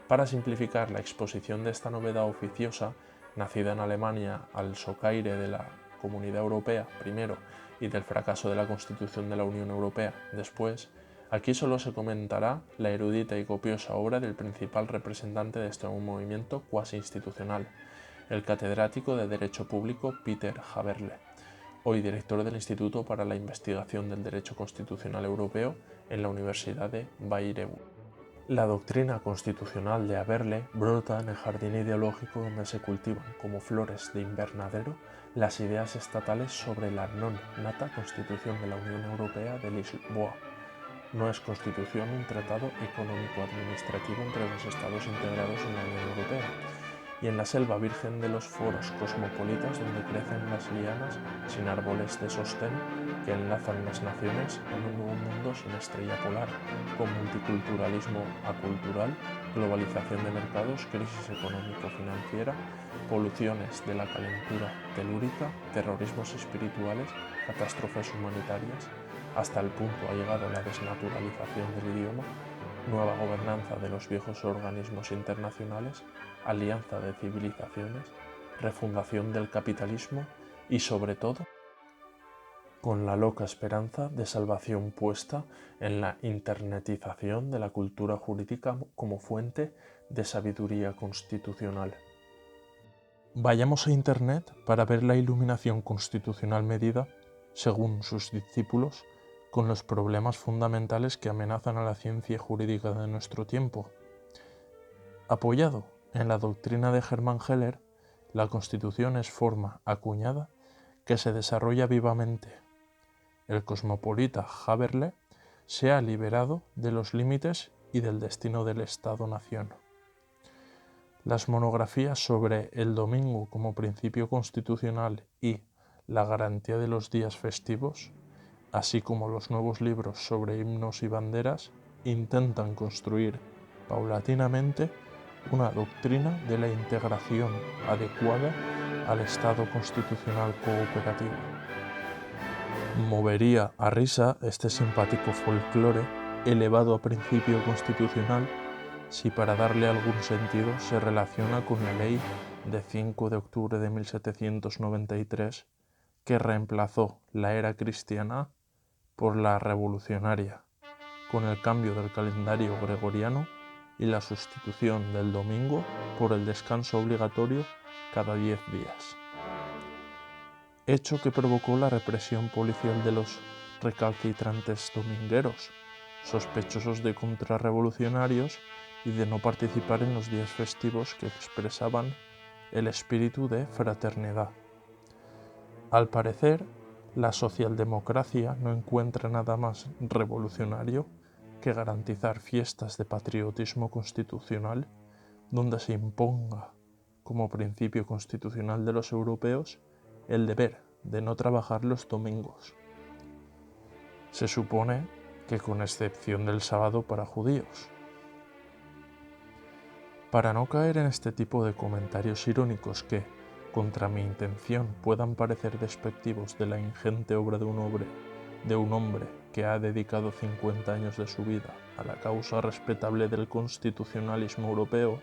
Para simplificar la exposición de esta novedad oficiosa, nacida en Alemania al socaire de la Comunidad Europea primero y del fracaso de la Constitución de la Unión Europea después, aquí solo se comentará la erudita y copiosa obra del principal representante de este movimiento cuasi institucional, el catedrático de Derecho Público Peter Haberle, hoy director del Instituto para la Investigación del Derecho Constitucional Europeo en la Universidad de Bayreuth. La doctrina constitucional de Haberle brota en el jardín ideológico donde se cultivan como flores de invernadero las ideas estatales sobre la non nata Constitución de la Unión Europea de Lisboa. No es Constitución un tratado económico-administrativo entre los estados integrados en la Unión Europea, y en la selva virgen de los foros cosmopolitas donde crecen las lianas sin árboles de sostén que enlazan las naciones en un nuevo mundo sin estrella polar, con multiculturalismo acultural, globalización de mercados, crisis económico-financiera, poluciones de la calentura telúrica, terrorismos espirituales, catástrofes humanitarias. Hasta el punto ha llegado la desnaturalización del idioma, nueva gobernanza de los viejos organismos internacionales, alianza de civilizaciones, refundación del capitalismo y, sobre todo, con la loca esperanza de salvación puesta en la internetización de la cultura jurídica como fuente de sabiduría constitucional. Vayamos a Internet para ver la iluminación constitucional medida, según sus discípulos, con los problemas fundamentales que amenazan a la ciencia jurídica de nuestro tiempo. Apoyado en la doctrina de Hermann Heller, la Constitución es forma acuñada que se desarrolla vivamente. El cosmopolita Haberle se ha liberado de los límites y del destino del Estado-nación. Las monografías sobre el domingo como principio constitucional y la garantía de los días festivos, así como los nuevos libros sobre himnos y banderas, intentan construir paulatinamente una doctrina de la integración adecuada al Estado constitucional cooperativo. Movería a risa este simpático folclore elevado a principio constitucional si para darle algún sentido se relaciona con la ley de 5 de octubre de 1793 que reemplazó la era cristiana por la revolucionaria, con el cambio del calendario gregoriano y la sustitución del domingo por el descanso obligatorio cada 10 días. Hecho que provocó la represión policial de los recalcitrantes domingueros, sospechosos de contrarrevolucionarios y de no participar en los días festivos que expresaban el espíritu de fraternidad. Al parecer, la socialdemocracia no encuentra nada más revolucionario que garantizar fiestas de patriotismo constitucional donde se imponga como principio constitucional de los europeos el deber de no trabajar los domingos. Se supone que con excepción del sábado para judíos. Para no caer en este tipo de comentarios irónicos que, contra mi intención, puedan parecer despectivos de la ingente obra de un hombre que ha dedicado 50 años de su vida a la causa respetable del constitucionalismo europeo,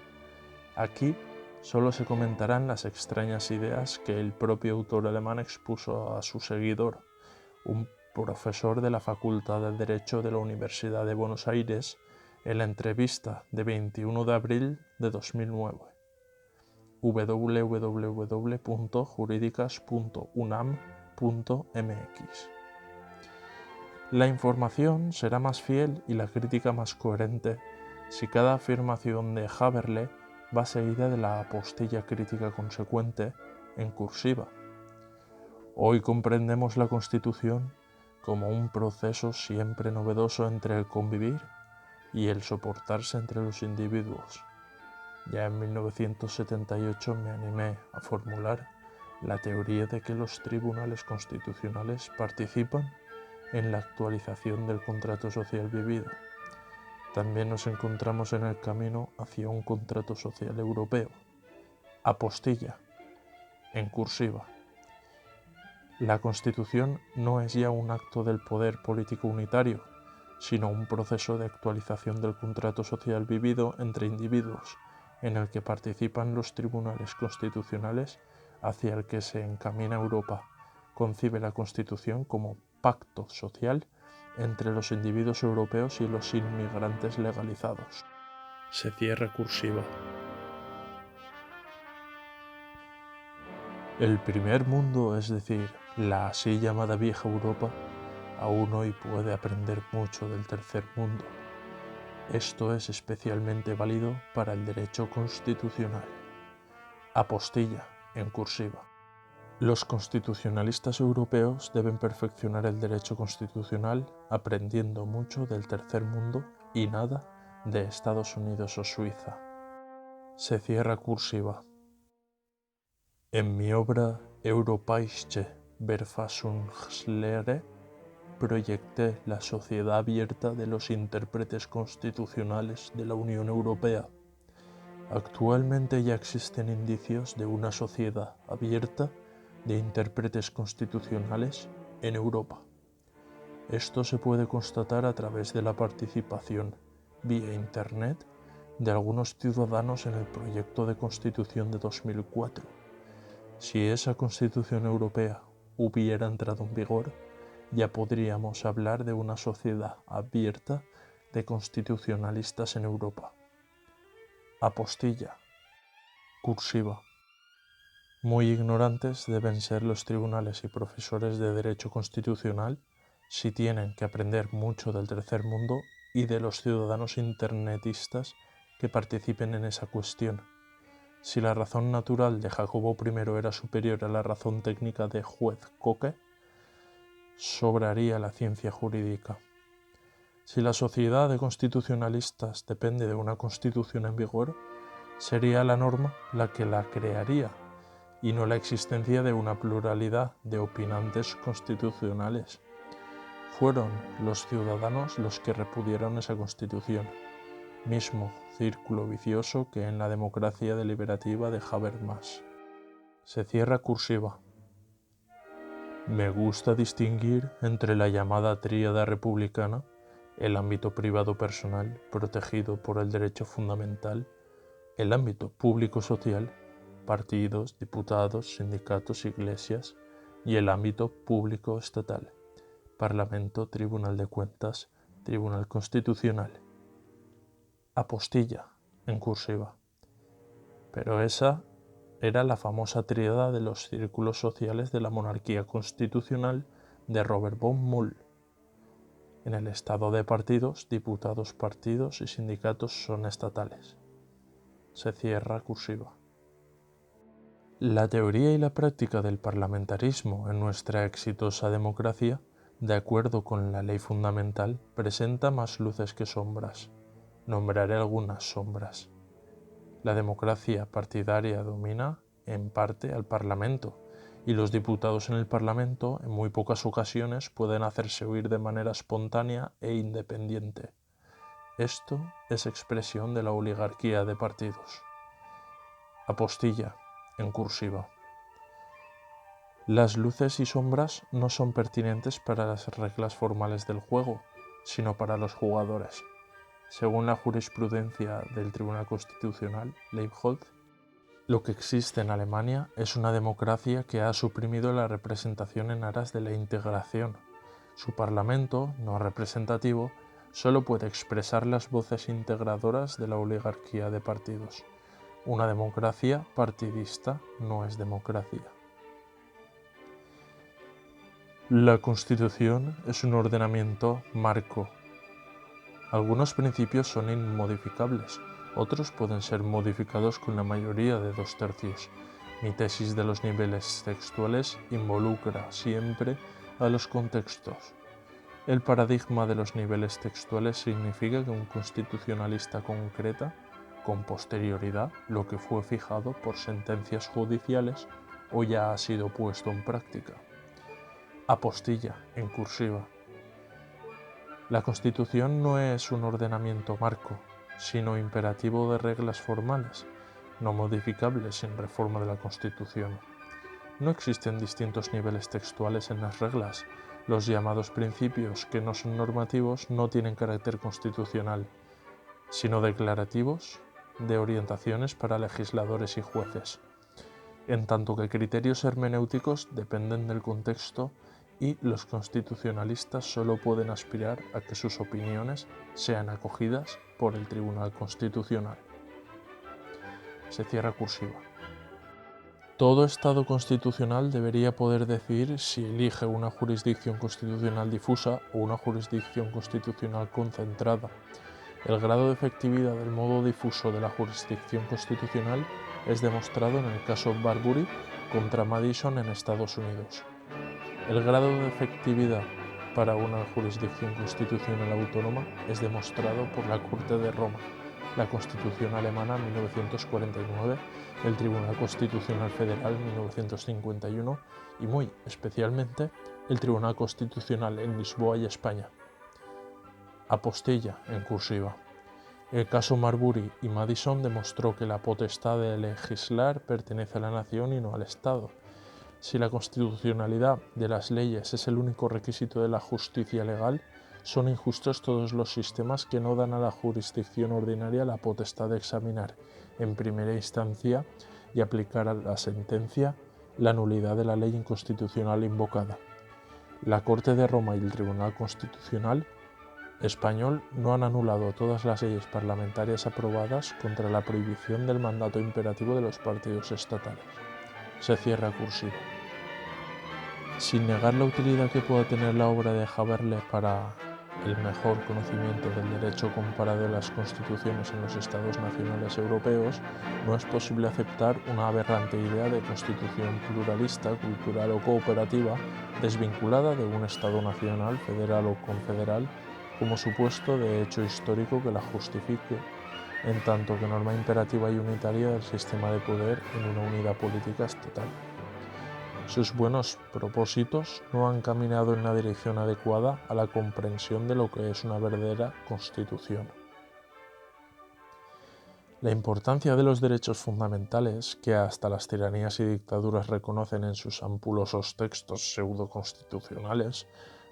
aquí solo se comentarán las extrañas ideas que el propio autor alemán expuso a su seguidor un profesor de la Facultad de Derecho de la Universidad de Buenos Aires, en la entrevista de 21 de abril de 2009. www.juridicas.unam.mx. La información será más fiel y la crítica más coherente si cada afirmación de Haberle va seguida de la apostilla crítica consecuente en cursiva. Hoy comprendemos la Constitución como un proceso siempre novedoso entre el convivir y el soportarse entre los individuos. Ya en 1978 me animé a formular la teoría de que los tribunales constitucionales participan en la actualización del contrato social vivido. También nos encontramos en el camino hacia un contrato social europeo. Apostilla, en cursiva. La Constitución no es ya un acto del poder político unitario, sino un proceso de actualización del contrato social vivido entre individuos, en el que participan los tribunales constitucionales hacia el que se encamina Europa. Concibe la Constitución como pacto social entre los individuos europeos y los inmigrantes legalizados. Se cierra cursiva. El primer mundo, es decir, la así llamada vieja Europa, aún hoy puede aprender mucho del tercer mundo. Esto es especialmente válido para el derecho constitucional. Apostilla, en cursiva. Los constitucionalistas europeos deben perfeccionar el derecho constitucional aprendiendo mucho del tercer mundo y nada de Estados Unidos o Suiza. Se cierra cursiva. En mi obra Europäische Verfassungslehre proyecté la sociedad abierta de los intérpretes constitucionales de la Unión Europea. Actualmente ya existen indicios de una sociedad abierta de intérpretes constitucionales en Europa. Esto se puede constatar a través de la participación vía Internet de algunos ciudadanos en el proyecto de Constitución de 2004. Si esa Constitución Europea hubiera entrado en vigor, ya podríamos hablar de una sociedad abierta de constitucionalistas en Europa. Apostilla, cursiva. Muy ignorantes deben ser los tribunales y profesores de derecho constitucional si tienen que aprender mucho del tercer mundo y de los ciudadanos internetistas que participen en esa cuestión. Si la razón natural de Jacobo I era superior a la razón técnica de juez Coque, sobraría la ciencia jurídica. Si la sociedad de constitucionalistas depende de una constitución en vigor, sería la norma la que la crearía y no la existencia de una pluralidad de opinantes constitucionales. Fueron los ciudadanos los que repudiaron esa constitución, mismo círculo vicioso que en la democracia deliberativa de Habermas. Se cierra cursiva. Me gusta distinguir entre la llamada tríada republicana, el ámbito privado personal protegido por el derecho fundamental, el ámbito público-social, partidos, diputados, sindicatos, iglesias, y el ámbito público-estatal, Parlamento, Tribunal de Cuentas, Tribunal Constitucional. Apostilla, en cursiva. Pero esa era la famosa tríada de los círculos sociales de la monarquía constitucional de Robert von Muhl. En el estado de partidos, diputados, partidos y sindicatos son estatales. Se cierra cursiva. La teoría y la práctica del parlamentarismo en nuestra exitosa democracia, de acuerdo con la ley fundamental, presenta más luces que sombras. Nombraré algunas sombras. La democracia partidaria domina, en parte, al Parlamento, y los diputados en el Parlamento, en muy pocas ocasiones, pueden hacerse oír de manera espontánea e independiente. Esto es expresión de la oligarquía de partidos. Apostilla, en cursiva. Las luces y sombras no son pertinentes para las reglas formales del juego, sino para los jugadores. Según la jurisprudencia del Tribunal Constitucional, Leibold, lo que existe en Alemania es una democracia que ha suprimido la representación en aras de la integración. Su parlamento, no representativo, solo puede expresar las voces integradoras de la oligarquía de partidos. Una democracia partidista no es democracia. La Constitución es un ordenamiento marco. Algunos principios son inmodificables, otros pueden ser modificados con la mayoría de 2/3. Mi tesis de los niveles textuales involucra siempre a los contextos. El paradigma de los niveles textuales significa que un constitucionalista concreta con posterioridad lo que fue fijado por sentencias judiciales o ya ha sido puesto en práctica. Apostilla, en cursiva. La Constitución no es un ordenamiento marco, sino imperativo de reglas formales, no modificables sin reforma de la Constitución. No existen distintos niveles textuales en las reglas. Los llamados principios, que no son normativos, no tienen carácter constitucional, sino declarativos de orientaciones para legisladores y jueces, en tanto que criterios hermenéuticos dependen del contexto y los constitucionalistas solo pueden aspirar a que sus opiniones sean acogidas por el Tribunal Constitucional. Se cierra cursiva. Todo Estado constitucional debería poder decidir si elige una jurisdicción constitucional difusa o una jurisdicción constitucional concentrada. El grado de efectividad del modo difuso de la jurisdicción constitucional es demostrado en el caso Marbury contra Madison en Estados Unidos. El grado de efectividad para una jurisdicción constitucional autónoma es demostrado por la Corte de Roma, la Constitución alemana 1949, el Tribunal Constitucional Federal 1951 y muy especialmente el Tribunal Constitucional en Lisboa y España. Apostilla, en cursiva. El caso Marbury y Madison demostró que la potestad de legislar pertenece a la nación y no al Estado. Si la constitucionalidad de las leyes es el único requisito de la justicia legal, son injustos todos los sistemas que no dan a la jurisdicción ordinaria la potestad de examinar, en primera instancia, y aplicar a la sentencia la nulidad de la ley inconstitucional invocada. La Corte de Roma y el Tribunal Constitucional español no han anulado todas las leyes parlamentarias aprobadas contra la prohibición del mandato imperativo de los partidos estatales. Se cierra cursiva. Sin negar la utilidad que pueda tener la obra de Haberle para el mejor conocimiento del derecho comparado de las constituciones en los estados nacionales europeos, no es posible aceptar una aberrante idea de constitución pluralista, cultural o cooperativa desvinculada de un estado nacional, federal o confederal, como supuesto de hecho histórico que la justifique, en tanto que norma imperativa y unitaria del sistema de poder en una unidad política estatal. Sus buenos propósitos no han caminado en la dirección adecuada a la comprensión de lo que es una verdadera constitución. La importancia de los derechos fundamentales, que hasta las tiranías y dictaduras reconocen en sus ampulosos textos pseudo-constitucionales,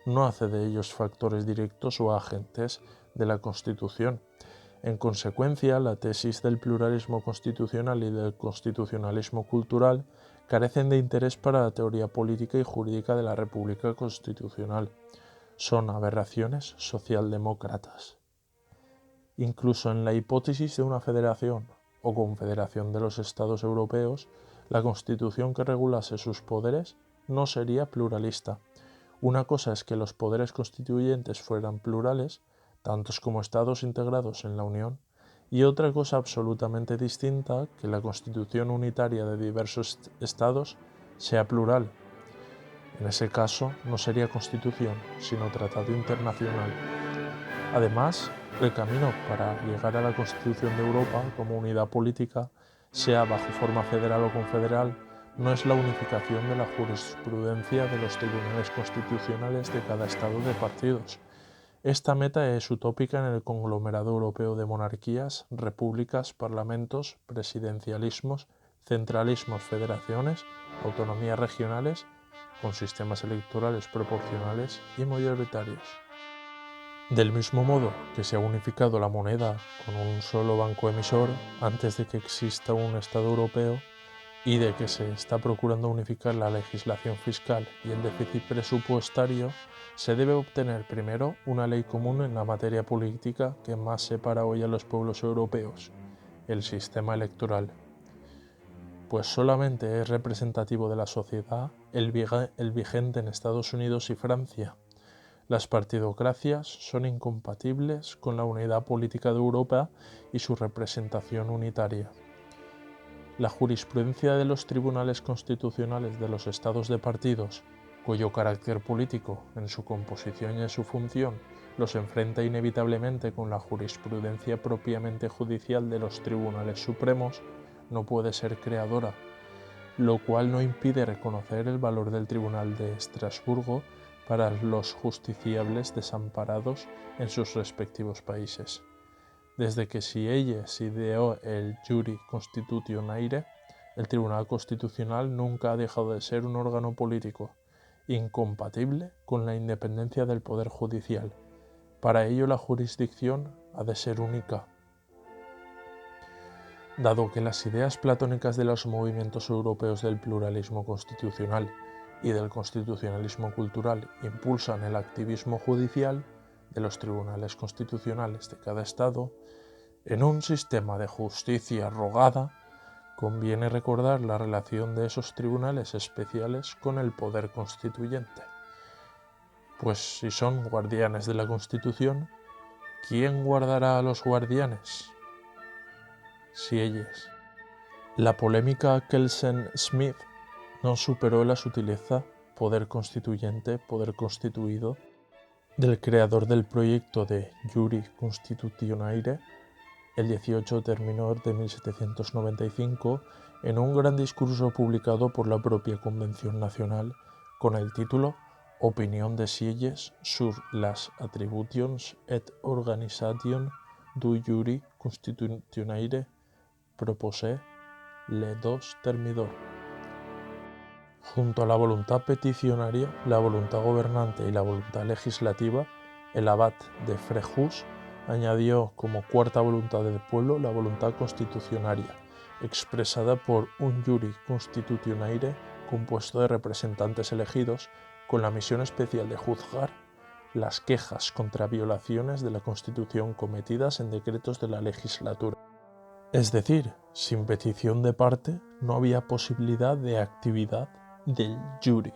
no hace de ellos factores directos o agentes de la Constitución. En consecuencia, la tesis del pluralismo constitucional y del constitucionalismo cultural carecen de interés para la teoría política y jurídica de la República Constitucional. Son aberraciones socialdemócratas. Incluso en la hipótesis de una federación o confederación de los Estados europeos, la Constitución que regulase sus poderes no sería pluralista. Una cosa es que los poderes constituyentes fueran plurales, tantos como estados integrados en la Unión, y otra cosa absolutamente distinta, que la constitución unitaria de diversos estados sea plural. En ese caso no sería constitución, sino tratado internacional. Además, el camino para llegar a la Constitución de Europa como unidad política, sea bajo forma federal o confederal, no es la unificación de la jurisprudencia de los tribunales constitucionales de cada estado de partidos. Esta meta es utópica en el conglomerado europeo de monarquías, repúblicas, parlamentos, presidencialismos, centralismos, federaciones, autonomías regionales, con sistemas electorales proporcionales y mayoritarios. Del mismo modo que se ha unificado la moneda con un solo banco emisor antes de que exista un Estado europeo, y de que se está procurando unificar la legislación fiscal y el déficit presupuestario, Se debe obtener primero una ley común en la materia política que más separa hoy a los pueblos europeos, el sistema electoral, pues solamente es representativo de la sociedad el vigente en Estados Unidos y Francia. Las partidocracias son incompatibles con la unidad política de Europa y su representación unitaria. La jurisprudencia de los tribunales constitucionales de los estados de partidos, cuyo carácter político, en su composición y en su función, los enfrenta inevitablemente con la jurisprudencia propiamente judicial de los tribunales supremos, no puede ser creadora, lo cual no impide reconocer el valor del Tribunal de Estrasburgo para los justiciables desamparados en sus respectivos países. Desde que Sieyès ideó el Juri Constitutionaire, el Tribunal Constitucional nunca ha dejado de ser un órgano político, incompatible con la independencia del Poder Judicial. Para ello la jurisdicción ha de ser única. Dado que las ideas platónicas de los movimientos europeos del pluralismo constitucional y del constitucionalismo cultural impulsan el activismo judicial de los tribunales constitucionales de cada Estado, en un sistema de justicia rogada, conviene recordar la relación de esos tribunales especiales con el poder constituyente. Pues si son guardianes de la Constitución, ¿quién guardará a los guardianes? Sieyès. La polémica Kelsen-Smith no superó la sutileza poder constituyente, poder constituido, del creador del proyecto de Juri Constitutionaire el 18 de terminó de 1795 en un gran discurso publicado por la propia Convención Nacional con el título Opinión de Sieyès sur las attributions et organisation du Juri Constitutionaire proposé le 2 Thermidor. Junto a la voluntad peticionaria, la voluntad gobernante y la voluntad legislativa, el abad de Fréjus añadió como cuarta voluntad del pueblo la voluntad constitucionaria, expresada por un Juri Constitutionaire compuesto de representantes elegidos con la misión especial de juzgar las quejas contra violaciones de la Constitución cometidas en decretos de la legislatura. Es decir, sin petición de parte no había posibilidad de actividad del Juri.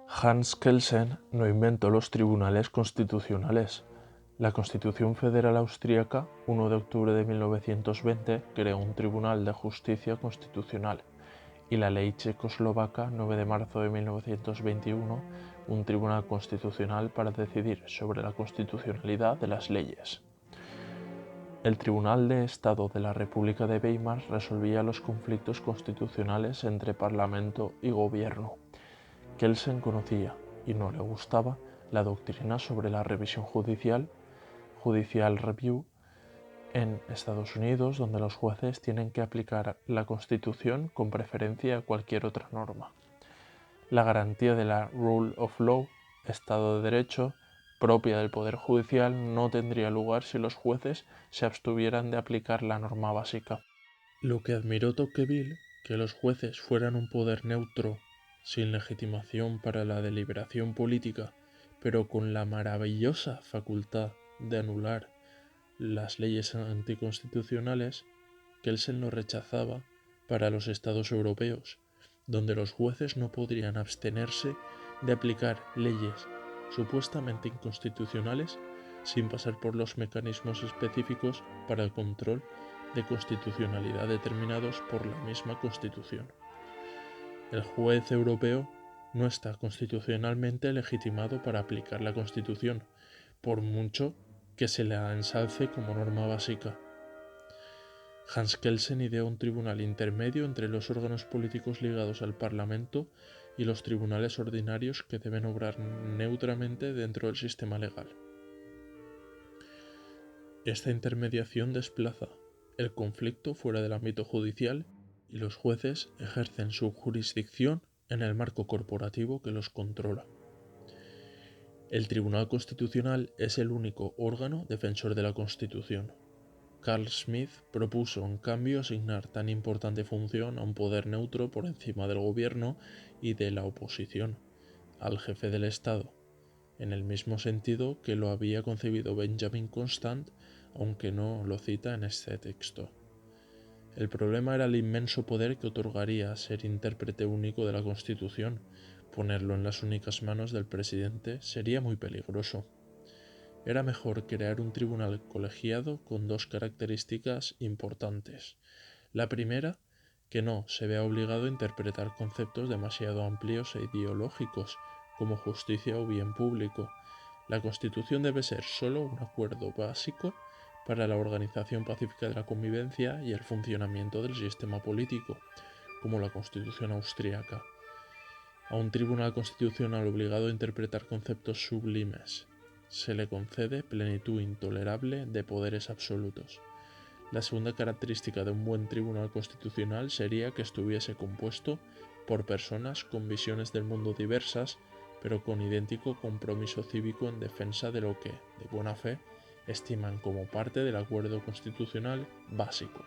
Hans Kelsen no inventó los tribunales constitucionales. La Constitución Federal Austríaca, 1 de octubre de 1920, creó un Tribunal de Justicia Constitucional, y la Ley Checoslovaca, 9 de marzo de 1921, un Tribunal Constitucional para decidir sobre la constitucionalidad de las leyes. El Tribunal de Estado de la República de Weimar resolvía los conflictos constitucionales entre Parlamento y Gobierno. Kelsen conocía, y no le gustaba, la doctrina sobre la revisión judicial, Judicial Review, en Estados Unidos, donde los jueces tienen que aplicar la Constitución con preferencia a cualquier otra norma. La garantía de la Rule of Law, Estado de Derecho, propia del Poder Judicial, no tendría lugar si los jueces se abstuvieran de aplicar la norma básica. Lo que admiró Tocqueville, que los jueces fueran un poder neutro, sin legitimación para la deliberación política, pero con la maravillosa facultad de anular las leyes anticonstitucionales, Kelsen lo rechazaba para los estados europeos, donde los jueces no podrían abstenerse de aplicar leyes supuestamente inconstitucionales sin pasar por los mecanismos específicos para el control de constitucionalidad determinados por la misma Constitución. El juez europeo no está constitucionalmente legitimado para aplicar la Constitución, por mucho que se la ensalce como norma básica. Hans Kelsen ideó un tribunal intermedio entre los órganos políticos ligados al Parlamento y los tribunales ordinarios que deben obrar neutramente dentro del sistema legal. Esta intermediación desplaza el conflicto fuera del ámbito judicial y los jueces ejercen su jurisdicción en el marco corporativo que los controla. El Tribunal Constitucional es el único órgano defensor de la Constitución. Carl Schmitt propuso, en cambio, asignar tan importante función a un poder neutro por encima del gobierno y de la oposición, al jefe del Estado, en el mismo sentido que lo había concebido Benjamin Constant, aunque no lo cita en este texto. El problema era el inmenso poder que otorgaría ser intérprete único de la Constitución. Ponerlo en las únicas manos del presidente sería muy peligroso. Era mejor crear un tribunal colegiado con dos características importantes. La primera, que no se vea obligado a interpretar conceptos demasiado amplios e ideológicos, como justicia o bien público. La Constitución debe ser solo un acuerdo básico para la organización pacífica de la convivencia y el funcionamiento del sistema político, como la Constitución austríaca. A un tribunal constitucional obligado a interpretar conceptos sublimes se le concede plenitud intolerable de poderes absolutos. La segunda característica de un buen tribunal constitucional sería que estuviese compuesto por personas con visiones del mundo diversas, pero con idéntico compromiso cívico en defensa de lo que, de buena fe, estiman como parte del acuerdo constitucional básico.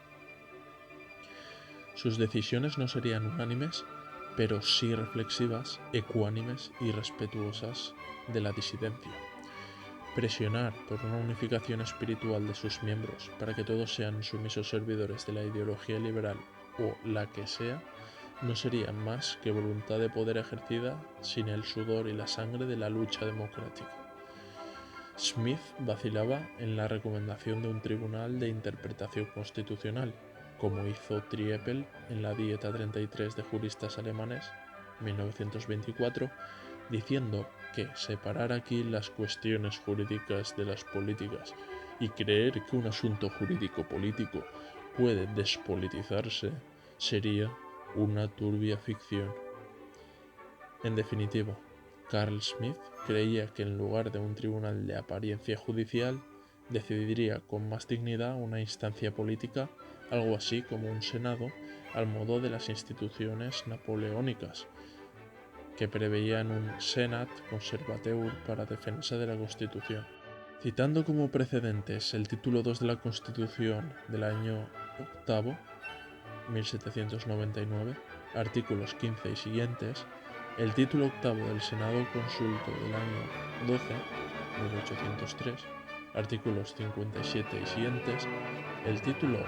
Sus decisiones no serían unánimes, pero sí reflexivas, ecuánimes y respetuosas de la disidencia. Presionar por una unificación espiritual de sus miembros para que todos sean sumisos servidores de la ideología liberal o la que sea, no sería más que voluntad de poder ejercida sin el sudor y la sangre de la lucha democrática. Smith vacilaba en la recomendación de un tribunal de interpretación constitucional, como hizo Triepel en la Dieta 33 de juristas alemanes, 1924, diciendo que separar aquí las cuestiones jurídicas de las políticas y creer que un asunto jurídico-político puede despolitizarse sería una turbia ficción. En definitiva, Carl Smith creía que en lugar de un tribunal de apariencia judicial, decidiría con más dignidad una instancia política, algo así como un senado, al modo de las instituciones napoleónicas, que preveían un Senat Conservateur para defensa de la Constitución. Citando como precedentes el título 2 de la Constitución del año 8, 1799, artículos 15 y siguientes, el título 8 del Senado Consulto del año 12, 1803, artículos 57 y siguientes, el título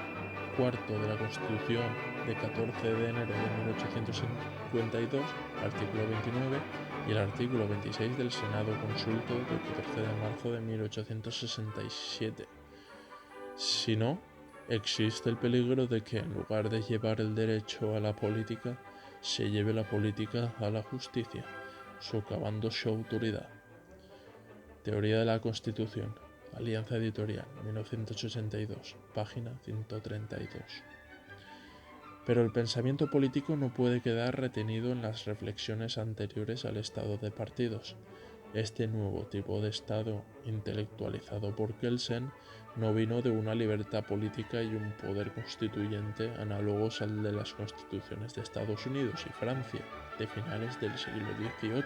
4 de la Constitución de 14 de enero de 1852, artículo 29, y el artículo 26 del Senado Consulto de 14 de marzo de 1867. Si no, existe el peligro de que en lugar de llevar el derecho a la política, se lleve la política a la justicia, socavando su autoridad. Teoría de la Constitución, Alianza Editorial, 1982, página 132. Pero el pensamiento político no puede quedar retenido en las reflexiones anteriores al estado de partidos. Este nuevo tipo de Estado, intelectualizado por Kelsen, no vino de una libertad política y un poder constituyente análogos al de las constituciones de Estados Unidos y Francia de finales del siglo XVIII.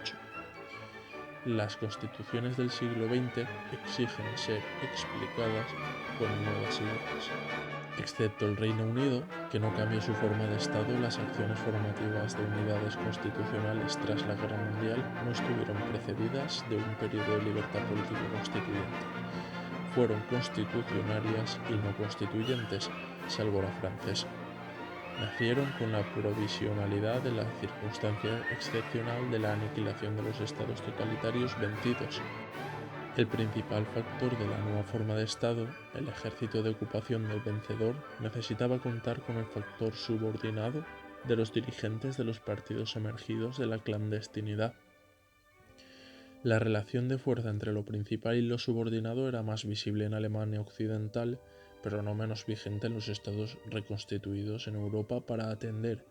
Las constituciones del siglo XX exigen ser explicadas con nuevas ideas. Excepto el Reino Unido, que no cambió su forma de Estado, las acciones formativas de unidades constitucionales tras la Guerra Mundial no estuvieron precedidas de un periodo de libertad política constituyente. Fueron constitucionarias y no constituyentes, salvo la francesa. Nacieron con la provisionalidad de la circunstancia excepcional de la aniquilación de los estados totalitarios vencidos. El principal factor de la nueva forma de Estado, el ejército de ocupación del vencedor, necesitaba contar con el factor subordinado de los dirigentes de los partidos emergidos de la clandestinidad. La relación de fuerza entre lo principal y lo subordinado era más visible en Alemania Occidental, pero no menos vigente en los estados reconstituidos en Europa para atender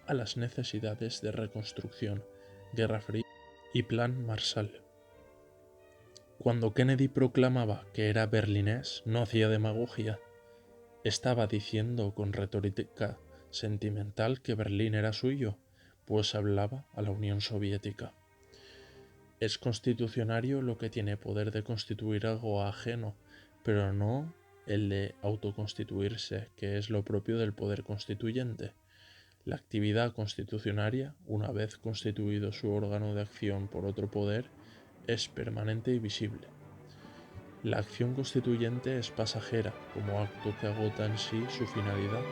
a las necesidades de reconstrucción, Guerra Fría y Plan Marshall. Cuando Kennedy proclamaba que era berlinés, no hacía demagogia. Estaba diciendo con retórica sentimental que Berlín era suyo, pues hablaba a la Unión Soviética. Es constitucionario lo que tiene poder de constituir algo ajeno, pero no el de autoconstituirse, que es lo propio del poder constituyente. La actividad constitucionaria, una vez constituido su órgano de acción por otro poder, es permanente y visible. La acción constituyente es pasajera, como acto que agota en sí su finalidad,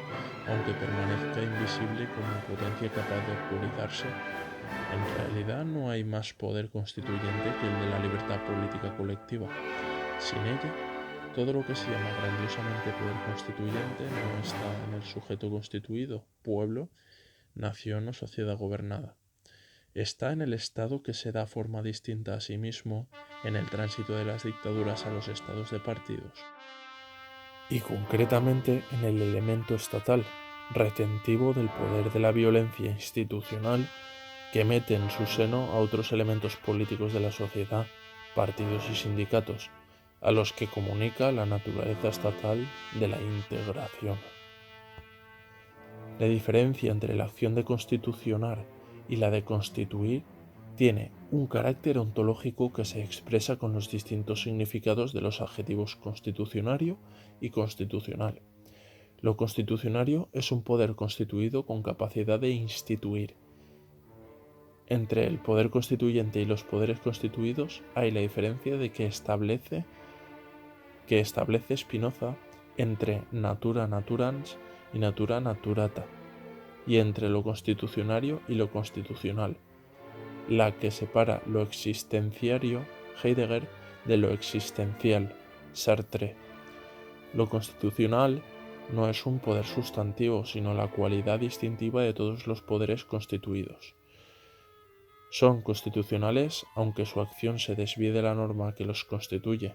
aunque permanezca invisible como potencia capaz de actualizarse. En realidad no hay más poder constituyente que el de la libertad política colectiva. Sin ella, todo lo que se llama grandiosamente poder constituyente no está en el sujeto constituido, pueblo, nación o sociedad gobernada. Está en el Estado que se da forma distinta a sí mismo en el tránsito de las dictaduras a los estados de partidos. Y concretamente en el elemento estatal, retentivo del poder de la violencia institucional que mete en su seno a otros elementos políticos de la sociedad, partidos y sindicatos, a los que comunica la naturaleza estatal de la integración. La diferencia entre la acción de constitucionar y la de constituir tiene un carácter ontológico que se expresa con los distintos significados de los adjetivos constitucionario y constitucional. Lo constitucionario es un poder constituido con capacidad de instituir. Entre el poder constituyente y los poderes constituidos hay la diferencia de que establece Spinoza entre natura naturans y natura naturata, y entre lo constitucionario y lo constitucional, la que separa lo existenciario, Heidegger, de lo existencial, Sartre. Lo constitucional no es un poder sustantivo, sino la cualidad distintiva de todos los poderes constituidos. Son constitucionales aunque su acción se desvíe de la norma que los constituye.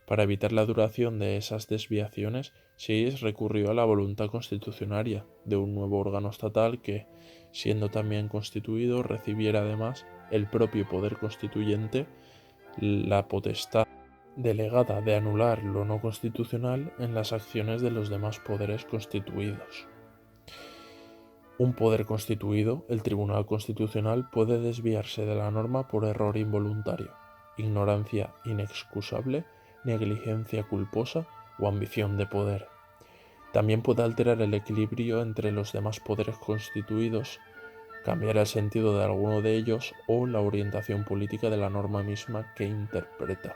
Para evitar la duración de esas desviaciones, Sayes recurrió a la voluntad constitucionaria de un nuevo órgano estatal que, siendo también constituido, recibiera además el propio poder constituyente la potestad delegada de anular lo no constitucional en las acciones de los demás poderes constituidos. Un poder constituido, el Tribunal Constitucional, puede desviarse de la norma por error involuntario, ignorancia inexcusable, negligencia culposa o ambición de poder. También puede alterar el equilibrio entre los demás poderes constituidos, cambiar el sentido de alguno de ellos o la orientación política de la norma misma que interpreta.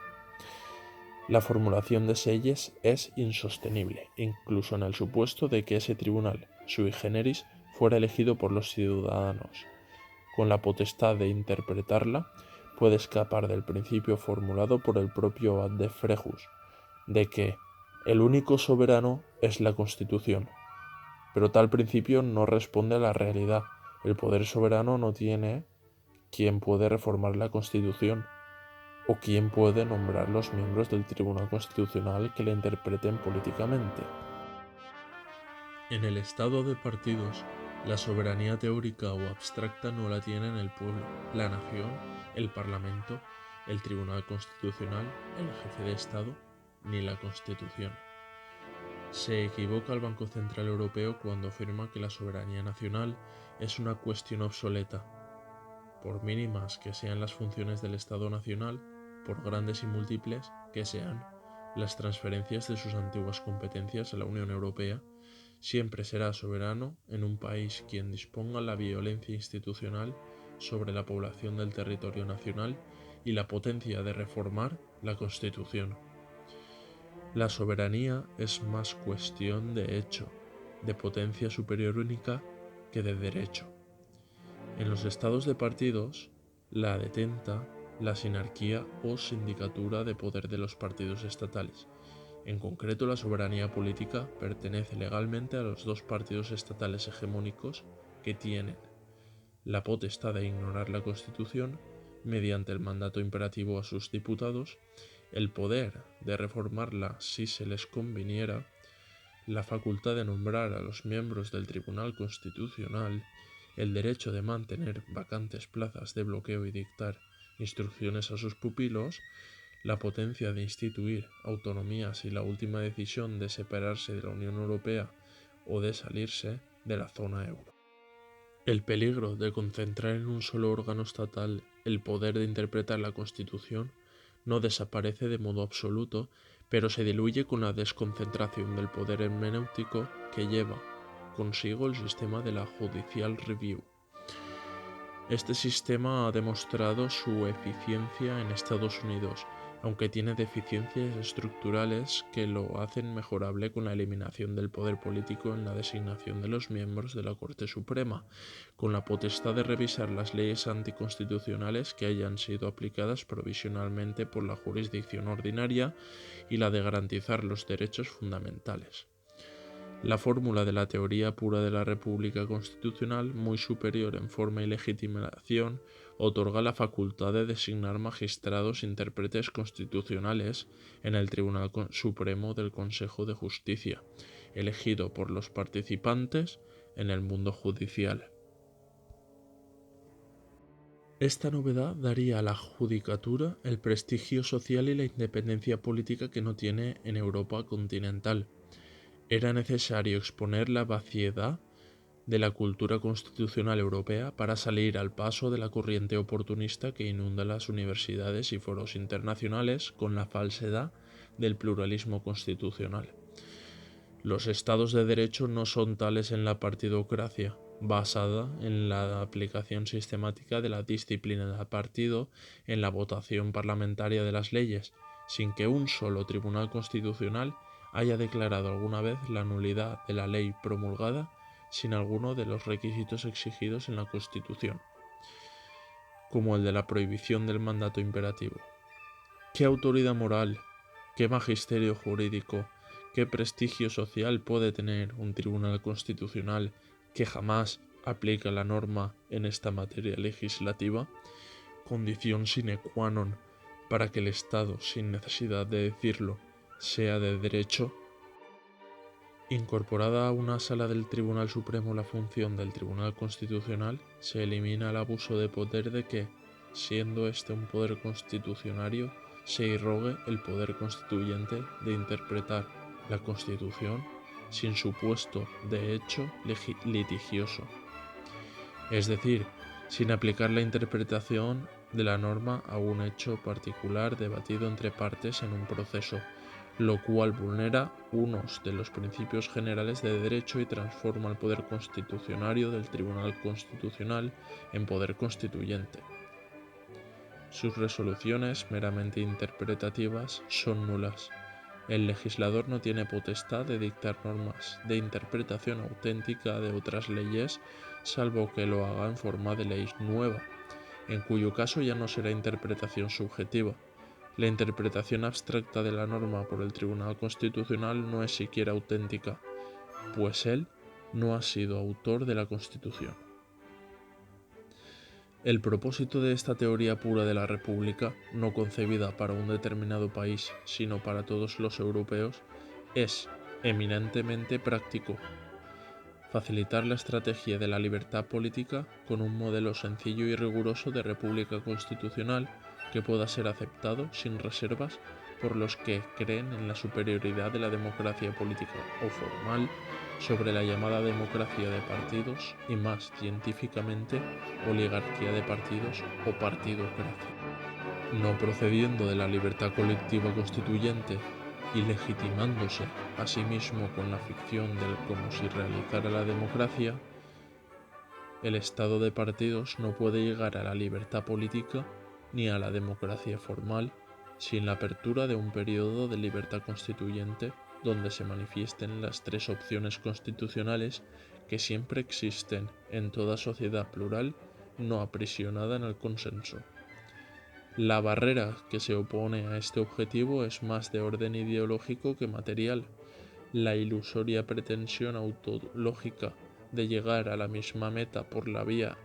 La formulación de Sayes es insostenible, incluso en el supuesto de que ese tribunal, sui generis, fuera elegido por los ciudadanos. Con la potestad de interpretarla, puede escapar del principio formulado por el propio Ad de Frejus, de que el único soberano es la Constitución. Pero tal principio no responde a la realidad. El poder soberano no tiene quien puede reformar la Constitución o quien puede nombrar los miembros del Tribunal Constitucional que la interpreten políticamente. En el estado de partidos, la soberanía teórica o abstracta no la tienen el pueblo, la nación, el Parlamento, el Tribunal Constitucional, el jefe de Estado, ni la Constitución. Se equivoca el Banco Central Europeo cuando afirma que la soberanía nacional es una cuestión obsoleta. Por mínimas que sean las funciones del Estado nacional, por grandes y múltiples que sean las transferencias de sus antiguas competencias a la Unión Europea, siempre será soberano en un país quien disponga la violencia institucional sobre la población del territorio nacional y la potencia de reformar la Constitución. La soberanía es más cuestión de hecho, de potencia superior única que de derecho. En los estados de partidos, la detenta la sinarquía o sindicatura de poder de los partidos estatales. En concreto, la soberanía política pertenece legalmente a los dos partidos estatales hegemónicos que tienen la potestad de ignorar la Constitución mediante el mandato imperativo a sus diputados, el poder de reformarla si se les conviniera, la facultad de nombrar a los miembros del Tribunal Constitucional, el derecho de mantener vacantes plazas de bloqueo y dictar instrucciones a sus pupilos, la potencia de instituir autonomías y la última decisión de separarse de la Unión Europea o de salirse de la zona euro. El peligro de concentrar en un solo órgano estatal el poder de interpretar la Constitución no desaparece de modo absoluto, pero se diluye con la desconcentración del poder hermenéutico que lleva consigo el sistema de la Judicial Review. Este sistema ha demostrado su eficiencia en Estados Unidos, aunque tiene deficiencias estructurales que lo hacen mejorable con la eliminación del poder político en la designación de los miembros de la Corte Suprema, con la potestad de revisar las leyes anticonstitucionales que hayan sido aplicadas provisionalmente por la jurisdicción ordinaria y la de garantizar los derechos fundamentales. La fórmula de la teoría pura de la República Constitucional, muy superior en forma y legitimación, otorga la facultad de designar magistrados intérpretes constitucionales en el Tribunal Supremo del Consejo de Justicia, elegido por los participantes en el mundo judicial. Esta novedad daría a la judicatura el prestigio social y la independencia política que no tiene en Europa continental. Era necesario exponer la vaciedad de la cultura constitucional europea para salir al paso de la corriente oportunista que inunda las universidades y foros internacionales con la falsedad del pluralismo constitucional. Los estados de derecho no son tales en la partidocracia, basada en la aplicación sistemática de la disciplina del partido en la votación parlamentaria de las leyes, sin que un solo tribunal constitucional haya declarado alguna vez la nulidad de la ley promulgada sin alguno de los requisitos exigidos en la Constitución, como el de la prohibición del mandato imperativo. ¿Qué autoridad moral, qué magisterio jurídico, qué prestigio social puede tener un tribunal constitucional que jamás aplica la norma en esta materia legislativa? Condición sine qua non para que el Estado, sin necesidad de decirlo, sea de derecho. Incorporada a una sala del Tribunal Supremo la función del Tribunal Constitucional, se elimina el abuso de poder de que, siendo este un poder constitucionario, se irrogue el poder constituyente de interpretar la Constitución sin supuesto de hecho litigioso, es decir, sin aplicar la interpretación de la norma a un hecho particular debatido entre partes en un proceso, lo cual vulnera unos de los principios generales de derecho y transforma el poder constitucionario del Tribunal Constitucional en poder constituyente. Sus resoluciones, meramente interpretativas, son nulas. El legislador no tiene potestad de dictar normas de interpretación auténtica de otras leyes, salvo que lo haga en forma de ley nueva, en cuyo caso ya no será interpretación subjetiva. La interpretación abstracta de la norma por el Tribunal Constitucional no es siquiera auténtica, pues él no ha sido autor de la Constitución. El propósito de esta teoría pura de la República, no concebida para un determinado país, sino para todos los europeos, es eminentemente práctico: facilitar la estrategia de la libertad política con un modelo sencillo y riguroso de república constitucional que pueda ser aceptado sin reservas por los que creen en la superioridad de la democracia política o formal sobre la llamada democracia de partidos y, más científicamente, oligarquía de partidos o partidocracia. No procediendo de la libertad colectiva constituyente y legitimándose a sí mismo con la ficción del como si realizara la democracia, el estado de partidos no puede llegar a la libertad política ni a la democracia formal sin la apertura de un periodo de libertad constituyente donde se manifiesten las tres opciones constitucionales que siempre existen en toda sociedad plural no aprisionada en el consenso. La barrera que se opone a este objetivo es más de orden ideológico que material. La ilusoria pretensión autológica de llegar a la misma meta por la vía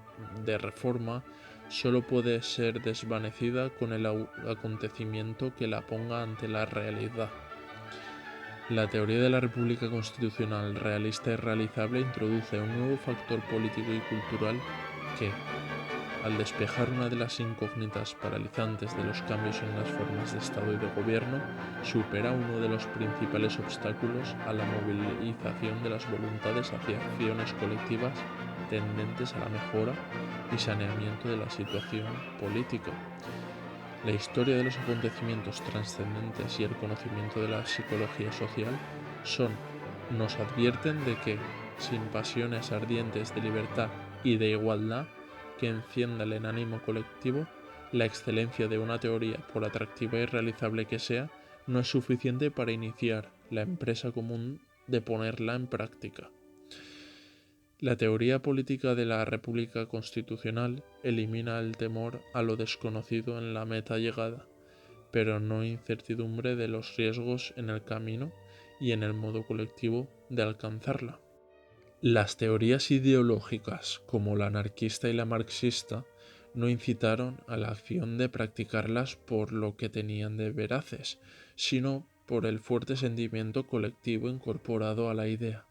de reforma solo puede ser desvanecida con el acontecimiento que la ponga ante la realidad. La teoría de la República Constitucional realista y realizable introduce un nuevo factor político y cultural que, al despejar una de las incógnitas paralizantes de los cambios en las formas de Estado y de gobierno, supera uno de los principales obstáculos a la movilización de las voluntades hacia acciones colectivas tendentes a la mejora y saneamiento de la situación política. La historia de los acontecimientos trascendentes y el conocimiento de la psicología social nos advierten de que sin pasiones ardientes de libertad y de igualdad que enciendan el ánimo colectivo, la excelencia de una teoría, por atractiva y realizable que sea, no es suficiente para iniciar la empresa común de ponerla en práctica. La teoría política de la República Constitucional elimina el temor a lo desconocido en la meta llegada, pero no incertidumbre de los riesgos en el camino y en el modo colectivo de alcanzarla. Las teorías ideológicas, como la anarquista y la marxista, no incitaron a la acción de practicarlas por lo que tenían de veraces, sino por el fuerte sentimiento colectivo incorporado a la idea.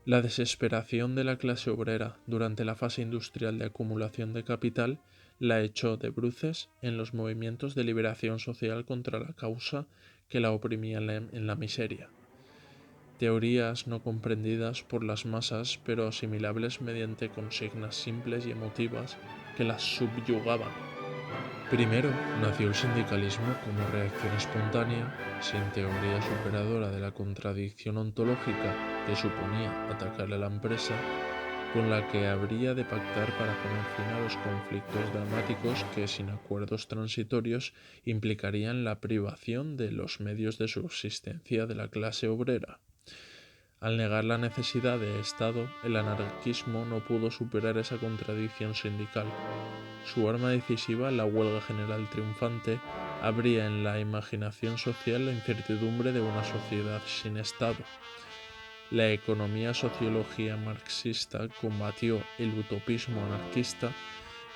La desesperación de la clase obrera durante la fase industrial de acumulación de capital la echó de bruces en los movimientos de liberación social contra la causa que la oprimía en la miseria. Teorías no comprendidas por las masas, pero asimilables mediante consignas simples y emotivas que las subyugaban. Primero nació el sindicalismo como reacción espontánea, sin teoría superadora de la contradicción ontológica que suponía atacar a la empresa, con la que habría de pactar para poner fin a los conflictos dramáticos que, sin acuerdos transitorios, implicarían la privación de los medios de subsistencia de la clase obrera. Al negar la necesidad de Estado, el anarquismo no pudo superar esa contradicción sindical. Su arma decisiva, la huelga general triunfante, abría en la imaginación social la incertidumbre de una sociedad sin Estado. La economía sociología marxista combatió el utopismo anarquista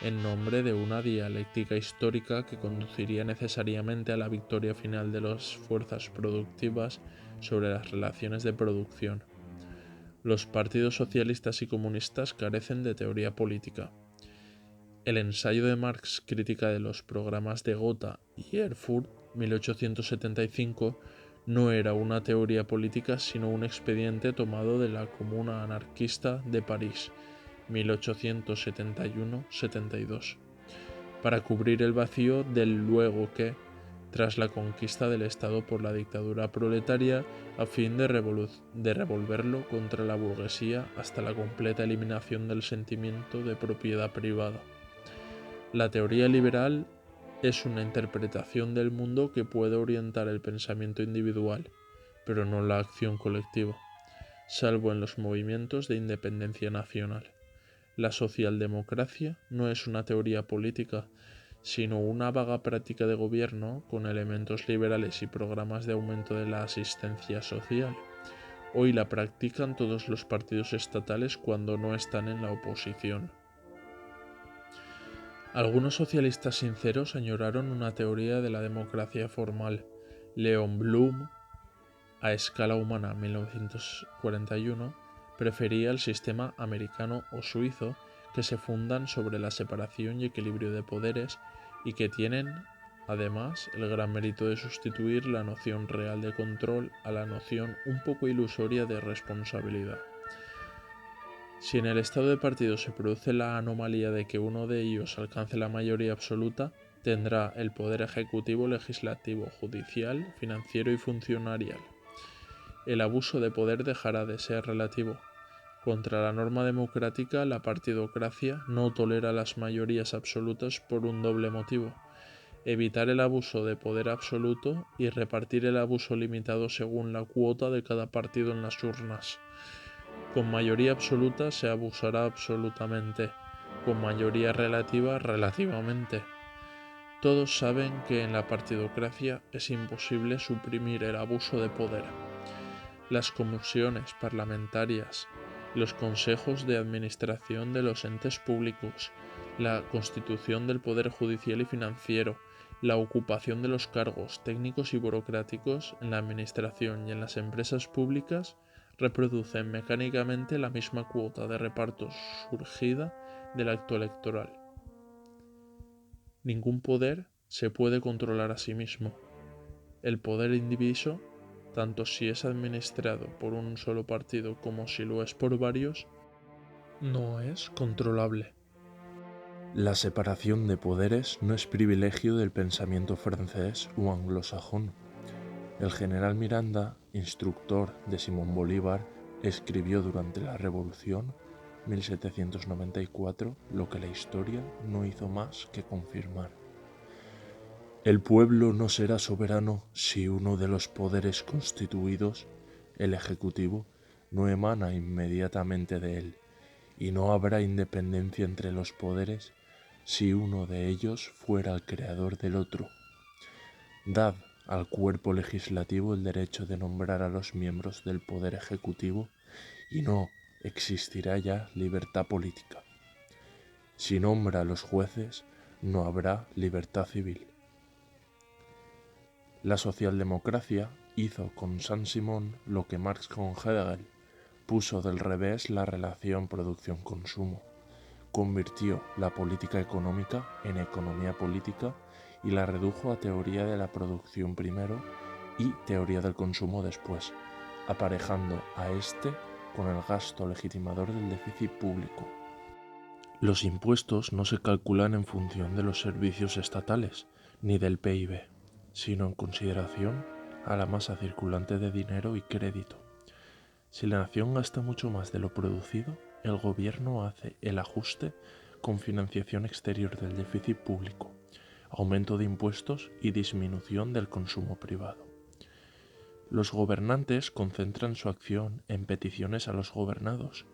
en nombre de una dialéctica histórica que conduciría necesariamente a la victoria final de las fuerzas productivas sobre las relaciones de producción. Los partidos socialistas y comunistas carecen de teoría política. El ensayo de Marx crítica de los programas de Gotha y Erfurt, 1875, no era una teoría política sino un expediente tomado de la Comuna Anarquista de París, 1871-72, para cubrir el vacío del luego que, tras la conquista del Estado por la dictadura proletaria, a fin de revolverlo contra la burguesía hasta la completa eliminación del sentimiento de propiedad privada. La teoría liberal es una interpretación del mundo que puede orientar el pensamiento individual, pero no la acción colectiva, salvo en los movimientos de independencia nacional. La socialdemocracia no es una teoría política, sino una vaga práctica de gobierno con elementos liberales y programas de aumento de la asistencia social. Hoy la practican todos los partidos estatales cuando no están en la oposición. Algunos socialistas sinceros añoraron una teoría de la democracia formal. Leon Blum, a escala humana 1941, prefería el sistema americano o suizo, que se fundan sobre la separación y equilibrio de poderes y que tienen, además, el gran mérito de sustituir la noción real de control a la noción un poco ilusoria de responsabilidad. Si en el estado de partidos se produce la anomalía de que uno de ellos alcance la mayoría absoluta, tendrá el poder ejecutivo, legislativo, judicial, financiero y funcionarial. El abuso de poder dejará de ser relativo. Contra la norma democrática, la partidocracia no tolera las mayorías absolutas por un doble motivo: evitar el abuso de poder absoluto y repartir el abuso limitado según la cuota de cada partido en las urnas. Con mayoría absoluta se abusará absolutamente, con mayoría relativa relativamente. Todos saben que en la partidocracia es imposible suprimir el abuso de poder. Las comisiones parlamentarias, los consejos de administración de los entes públicos, la constitución del poder judicial y financiero, la ocupación de los cargos técnicos y burocráticos en la administración y en las empresas públicas reproducen mecánicamente la misma cuota de reparto surgida del acto electoral. Ningún poder se puede controlar a sí mismo. El poder indiviso, tanto si es administrado por un solo partido como si lo es por varios, no es controlable. La separación de poderes no es privilegio del pensamiento francés o anglosajón. El general Miranda, instructor de Simón Bolívar, escribió durante la Revolución 1794 lo que la historia no hizo más que confirmar. El pueblo no será soberano si uno de los poderes constituidos, el Ejecutivo, no emana inmediatamente de él, y no habrá independencia entre los poderes si uno de ellos fuera el creador del otro. Dad al cuerpo legislativo el derecho de nombrar a los miembros del poder ejecutivo y no existirá ya libertad política. Si nombra a los jueces, no habrá libertad civil. La socialdemocracia hizo con Saint-Simon lo que Marx con Hegel, puso del revés la relación producción-consumo, convirtió la política económica en economía política y la redujo a teoría de la producción primero y teoría del consumo después, aparejando a este con el gasto legitimador del déficit público. Los impuestos no se calculan en función de los servicios estatales ni del PIB, sino en consideración a la masa circulante de dinero y crédito. Si la nación gasta mucho más de lo producido, el gobierno hace el ajuste con financiación exterior del déficit público, aumento de impuestos y disminución del consumo privado. Los gobernantes concentran su acción en peticiones a los gobernados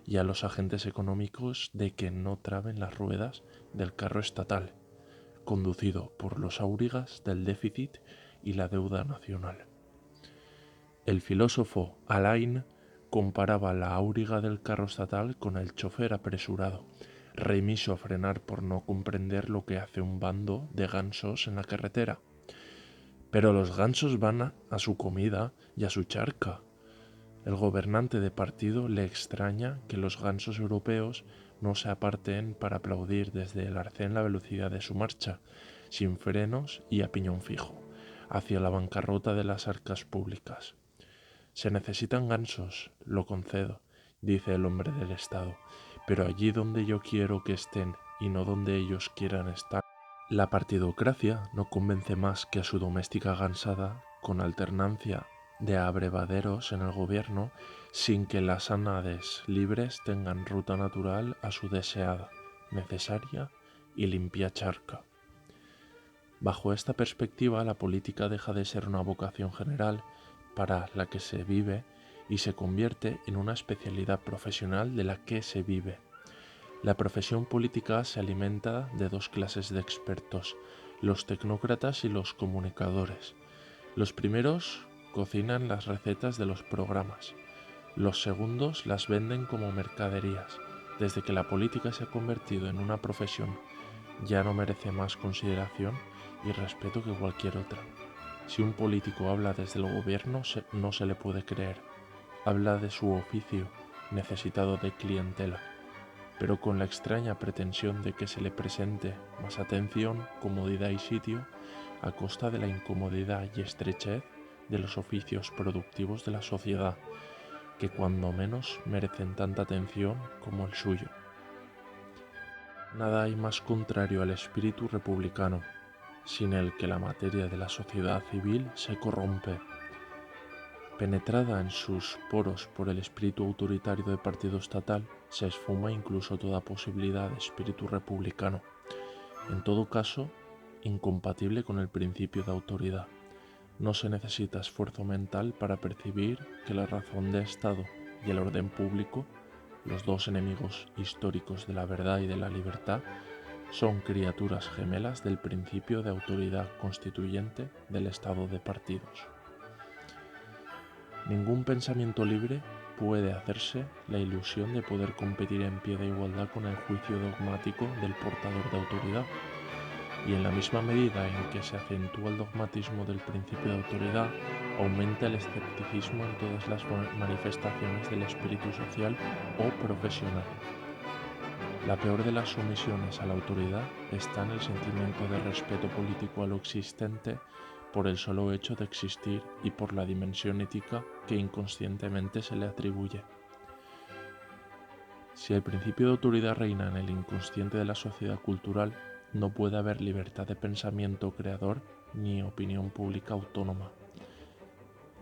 y a los agentes económicos de que no traben las ruedas del carro estatal, conducido por los aurigas del déficit y la deuda nacional. El filósofo Alain comparaba la auriga del carro estatal con el chofer apresurado, remiso a frenar por no comprender lo que hace un bando de gansos en la carretera. Pero los gansos van a su comida y a su charca. El gobernante de partido le extraña que los gansos europeos no se aparten para aplaudir desde el arcén la velocidad de su marcha, sin frenos y a piñón fijo, hacia la bancarrota de las arcas públicas. Se necesitan gansos, lo concedo, dice el hombre del Estado, pero allí donde yo quiero que estén y no donde ellos quieran estar. La partidocracia no convence más que a su doméstica gansada con alternancia de abrevaderos en el gobierno sin que las ánades libres tengan ruta natural a su deseada, necesaria y limpia charca. Bajo esta perspectiva, la política deja de ser una vocación general para la que se vive y se convierte en una especialidad profesional de la que se vive. La profesión política se alimenta de dos clases de expertos, los tecnócratas y los comunicadores. Los primeros cocinan las recetas de los programas, los segundos las venden como mercaderías. Desde que la política se ha convertido en una profesión, ya no merece más consideración y respeto que cualquier otra. Si un político habla desde el gobierno, no se le puede creer. Habla de su oficio, necesitado de clientela, pero con la extraña pretensión de que se le presente más atención, comodidad y sitio, a costa de la incomodidad y estrechez de los oficios productivos de la sociedad, que cuando menos merecen tanta atención como el suyo. Nada hay más contrario al espíritu republicano, sin el que la materia de la sociedad civil se corrompe. Penetrada en sus poros por el espíritu autoritario del partido estatal, se esfuma incluso toda posibilidad de espíritu republicano, en todo caso, incompatible con el principio de autoridad. No se necesita esfuerzo mental para percibir que la razón de Estado y el orden público, los dos enemigos históricos de la verdad y de la libertad, son criaturas gemelas del principio de autoridad constituyente del Estado de partidos. Ningún pensamiento libre puede hacerse la ilusión de poder competir en pie de igualdad con el juicio dogmático del portador de autoridad, y en la misma medida en que se acentúa el dogmatismo del principio de autoridad, aumenta el escepticismo en todas las manifestaciones del espíritu social o profesional. La peor de las sumisiones a la autoridad está en el sentimiento de respeto político a lo existente por el solo hecho de existir y por la dimensión ética que inconscientemente se le atribuye. Si el principio de autoridad reina en el inconsciente de la sociedad cultural, no puede haber libertad de pensamiento creador ni opinión pública autónoma.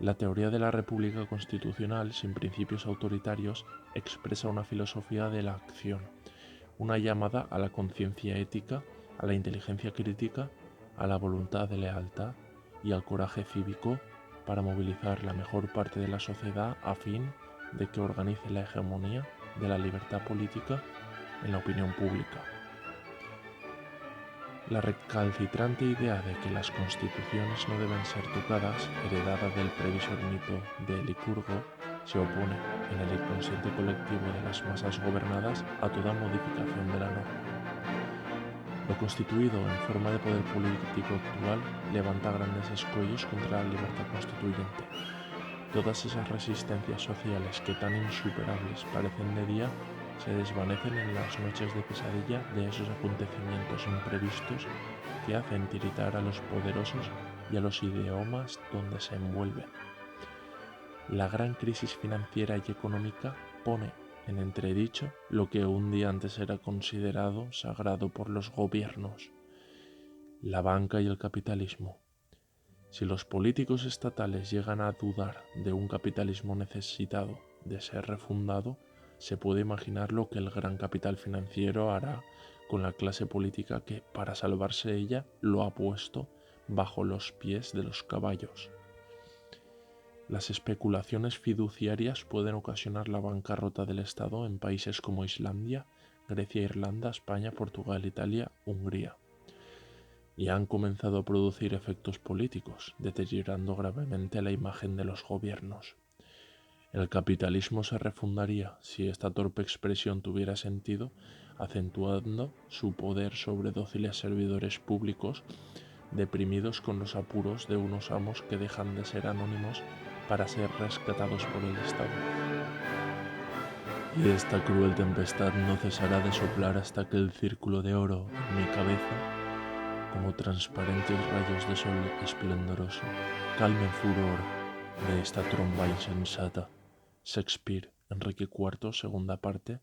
La teoría de la República Constitucional, sin principios autoritarios, expresa una filosofía de la acción, una llamada a la conciencia ética, a la inteligencia crítica, a la voluntad de lealtad y al coraje cívico para movilizar la mejor parte de la sociedad a fin de que organice la hegemonía de la libertad política en la opinión pública. La recalcitrante idea de que las constituciones no deben ser tocadas, heredada del previsor mito de Licurgo, se opone en el inconsciente colectivo de las masas gobernadas a toda modificación de la norma. Lo constituido en forma de poder político actual levanta grandes escollos contra la libertad constituyente. Todas esas resistencias sociales que tan insuperables parecen de día se desvanecen en las noches de pesadilla de esos acontecimientos imprevistos que hacen tiritar a los poderosos y a los idiomas donde se envuelven. La gran crisis financiera y económica pone en entredicho lo que un día antes era considerado sagrado por los gobiernos, la banca y el capitalismo. Si los políticos estatales llegan a dudar de un capitalismo necesitado de ser refundado, se puede imaginar lo que el gran capital financiero hará con la clase política que, para salvarse ella, lo ha puesto bajo los pies de los caballos. Las especulaciones fiduciarias pueden ocasionar la bancarrota del Estado en países como Islandia, Grecia, Irlanda, España, Portugal, Italia, Hungría. Y han comenzado a producir efectos políticos, deteriorando gravemente la imagen de los gobiernos. El capitalismo se refundaría si esta torpe expresión tuviera sentido, acentuando su poder sobre dóciles servidores públicos, deprimidos con los apuros de unos amos que dejan de ser anónimos para ser rescatados por el Estado. Y esta cruel tempestad no cesará de soplar hasta que el círculo de oro en mi cabeza, como transparentes rayos de sol esplendoroso, calme el furor de esta tromba insensata. Shakespeare, Enrique IV, segunda parte,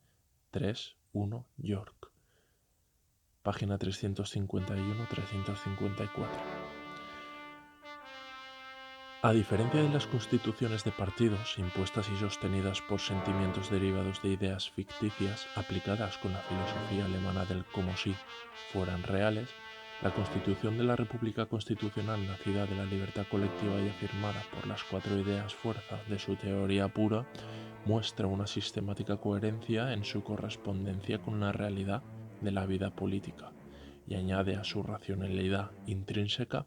3-1, York. Página 351-354. A diferencia de las constituciones de partidos, impuestas y sostenidas por sentimientos derivados de ideas ficticias aplicadas con la filosofía alemana del como si fueran reales, la Constitución de la República Constitucional, nacida de la libertad colectiva y afirmada por las cuatro ideas fuerza de su teoría pura, muestra una sistemática coherencia en su correspondencia con la realidad de la vida política y añade a su racionalidad intrínseca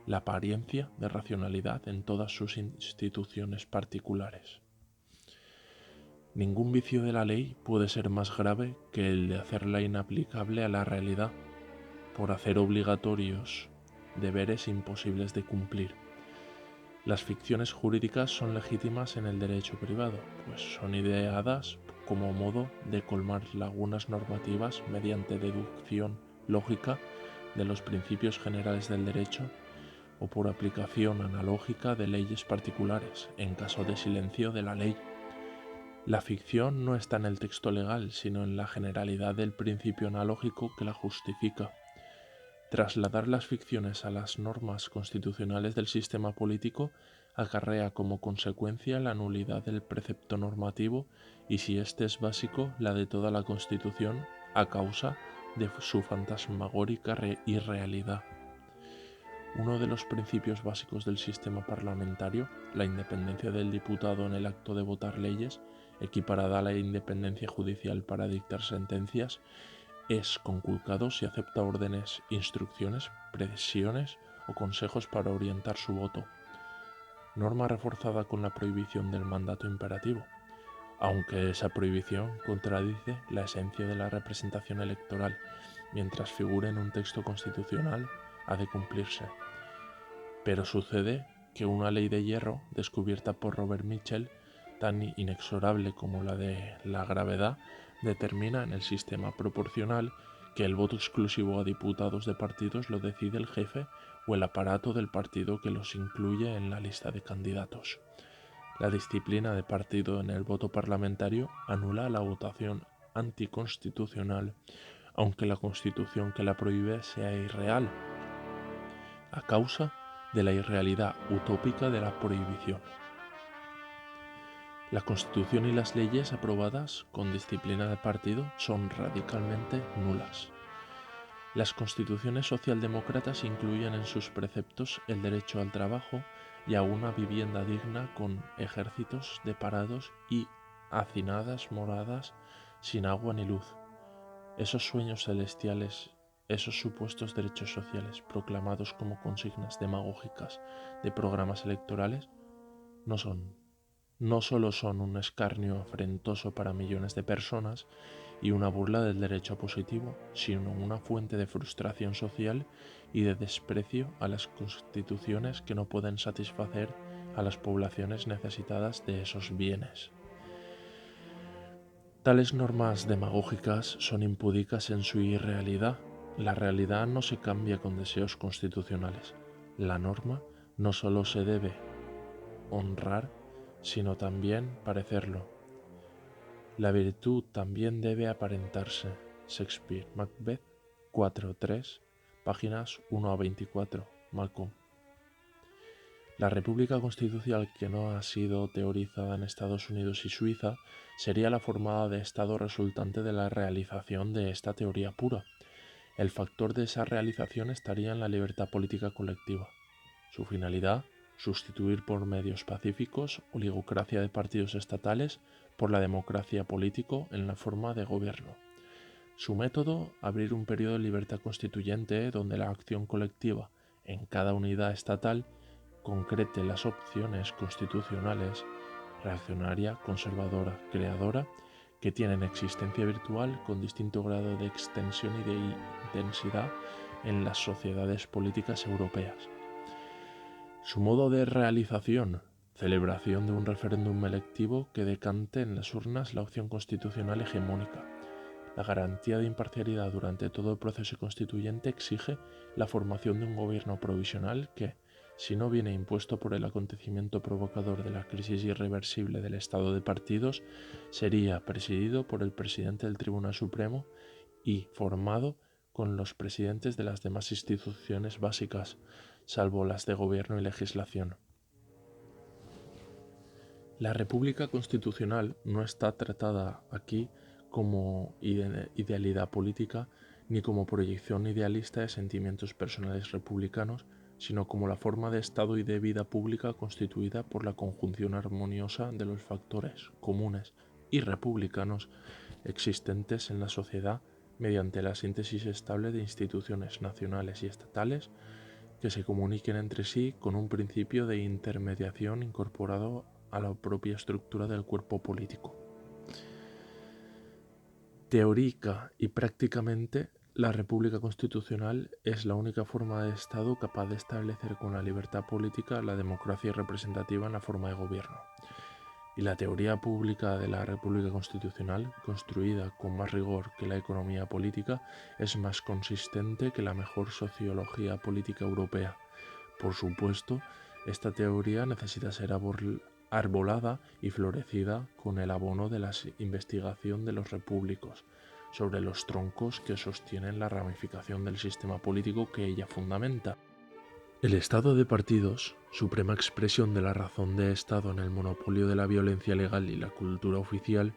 la apariencia de racionalidad en todas sus instituciones particulares. Ningún vicio de la ley puede ser más grave que el de hacerla inaplicable a la realidad, por hacer obligatorios deberes imposibles de cumplir. Las ficciones jurídicas son legítimas en el derecho privado, pues son ideadas como modo de colmar lagunas normativas mediante deducción lógica de los principios generales del derecho o por aplicación analógica de leyes particulares, en caso de silencio de la ley. La ficción no está en el texto legal, sino en la generalidad del principio analógico que la justifica. Trasladar las ficciones a las normas constitucionales del sistema político acarrea como consecuencia la nulidad del precepto normativo y, si éste es básico, la de toda la Constitución a causa de su fantasmagórica irrealidad. Uno de los principios básicos del sistema parlamentario, la independencia del diputado en el acto de votar leyes, equiparada a la independencia judicial para dictar sentencias, es conculcado si acepta órdenes, instrucciones, presiones o consejos para orientar su voto. Norma reforzada con la prohibición del mandato imperativo, aunque esa prohibición contradice la esencia de la representación electoral, mientras figure en un texto constitucional, ha de cumplirse. Pero sucede que una ley de hierro, descubierta por Robert Mitchell, tan inexorable como la de la gravedad, determina en el sistema proporcional que el voto exclusivo a diputados de partidos lo decide el jefe o el aparato del partido que los incluye en la lista de candidatos. La disciplina de partido en el voto parlamentario anula la votación anticonstitucional, aunque la Constitución que la prohíbe sea irreal, a causa de la irrealidad utópica de la prohibición. La Constitución y las leyes aprobadas con disciplina de partido son radicalmente nulas. Las constituciones socialdemócratas incluyen en sus preceptos el derecho al trabajo y a una vivienda digna con ejércitos de parados y hacinadas moradas sin agua ni luz. Esos sueños celestiales, esos supuestos derechos sociales proclamados como consignas demagógicas de programas electorales, no solo son un escarnio afrentoso para millones de personas y una burla del derecho positivo, sino una fuente de frustración social y de desprecio a las constituciones que no pueden satisfacer a las poblaciones necesitadas de esos bienes. Tales normas demagógicas son impúdicas en su irrealidad. La realidad no se cambia con deseos constitucionales. La norma no solo se debe honrar, sino también parecerlo. La virtud también debe aparentarse. Shakespeare, Macbeth 4.3, páginas 1 a 24, Malcolm. La República Constitucional que no ha sido teorizada en Estados Unidos y Suiza sería la forma de Estado resultante de la realización de esta teoría pura. El factor de esa realización estaría en la libertad política colectiva. Su finalidad, sustituir por medios pacíficos oligocracia de partidos estatales por la democracia político en la forma de gobierno. Su método, abrir un periodo de libertad constituyente donde la acción colectiva en cada unidad estatal concrete las opciones constitucionales, reaccionaria, conservadora, creadora, que tienen existencia virtual con distinto grado de extensión y de intensidad en las sociedades políticas europeas. Su modo de realización, celebración de un referéndum electivo que decante en las urnas la opción constitucional hegemónica. La garantía de imparcialidad durante todo el proceso constituyente exige la formación de un gobierno provisional que, si no viene impuesto por el acontecimiento provocador de la crisis irreversible del estado de partidos, sería presidido por el presidente del Tribunal Supremo y formado con los presidentes de las demás instituciones básicas, salvo las de gobierno y legislación. La República Constitucional no está tratada aquí como idealidad política ni como proyección idealista de sentimientos personales republicanos, sino como la forma de Estado y de vida pública constituida por la conjunción armoniosa de los factores comunes y republicanos existentes en la sociedad mediante la síntesis estable de instituciones nacionales y estatales que se comuniquen entre sí con un principio de intermediación incorporado a la propia estructura del cuerpo político. Teórica y prácticamente, la República Constitucional es la única forma de Estado capaz de establecer con la libertad política la democracia representativa en la forma de gobierno. Y la teoría pública de la República Constitucional, construida con más rigor que la economía política, es más consistente que la mejor sociología política europea. Por supuesto, esta teoría necesita ser arbolada y florecida con el abono de la investigación de los repúblicos sobre los troncos que sostienen la ramificación del sistema político que ella fundamenta. El estado de partidos, suprema expresión de la razón de Estado en el monopolio de la violencia legal y la cultura oficial,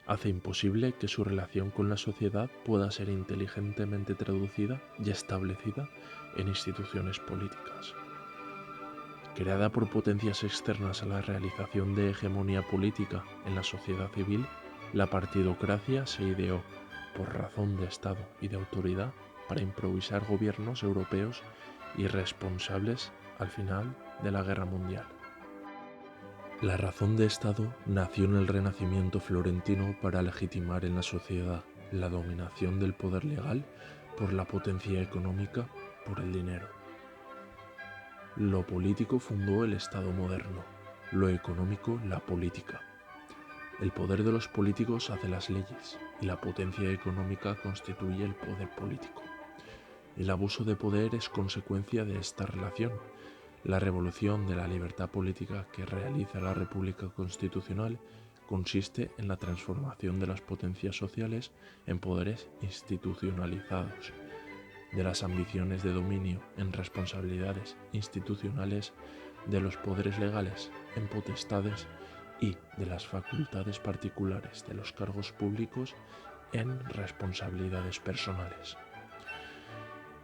hace imposible que su relación con la sociedad pueda ser inteligentemente traducida y establecida en instituciones políticas. Creada por potencias externas a la realización de hegemonía política en la sociedad civil, la partidocracia se ideó, por razón de Estado y de autoridad, para improvisar gobiernos europeos irresponsables al final de la Guerra Mundial. La razón de Estado nació en el Renacimiento florentino para legitimar en la sociedad la dominación del poder legal por la potencia económica, por el dinero. Lo político fundó el Estado moderno, lo económico la política. El poder de los políticos hace las leyes y la potencia económica constituye el poder político. El abuso de poder es consecuencia de esta relación. La revolución de la libertad política que realiza la República Constitucional consiste en la transformación de las potencias sociales en poderes institucionalizados. de las ambiciones de dominio en responsabilidades institucionales, de los poderes legales en potestades y de las facultades particulares de los cargos públicos en responsabilidades personales.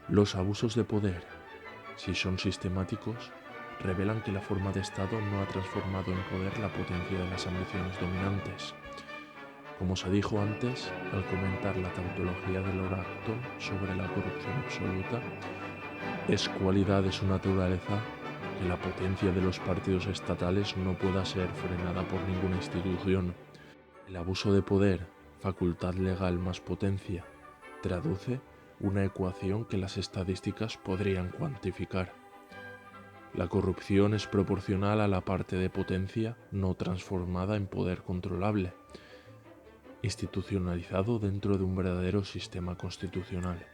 Los abusos de poder, si son sistemáticos, revelan que la forma de Estado no ha transformado en poder la potencia de las ambiciones dominantes. Como se dijo antes, al comentar la tautología de Lord Acton sobre la corrupción absoluta, es cualidad de su naturaleza que la potencia de los partidos estatales no pueda ser frenada por ninguna institución. El abuso de poder, facultad legal más potencia, traduce una ecuación que las estadísticas podrían cuantificar. La corrupción es proporcional a la parte de potencia no transformada en poder controlable, institucionalizado dentro de un verdadero sistema constitucional.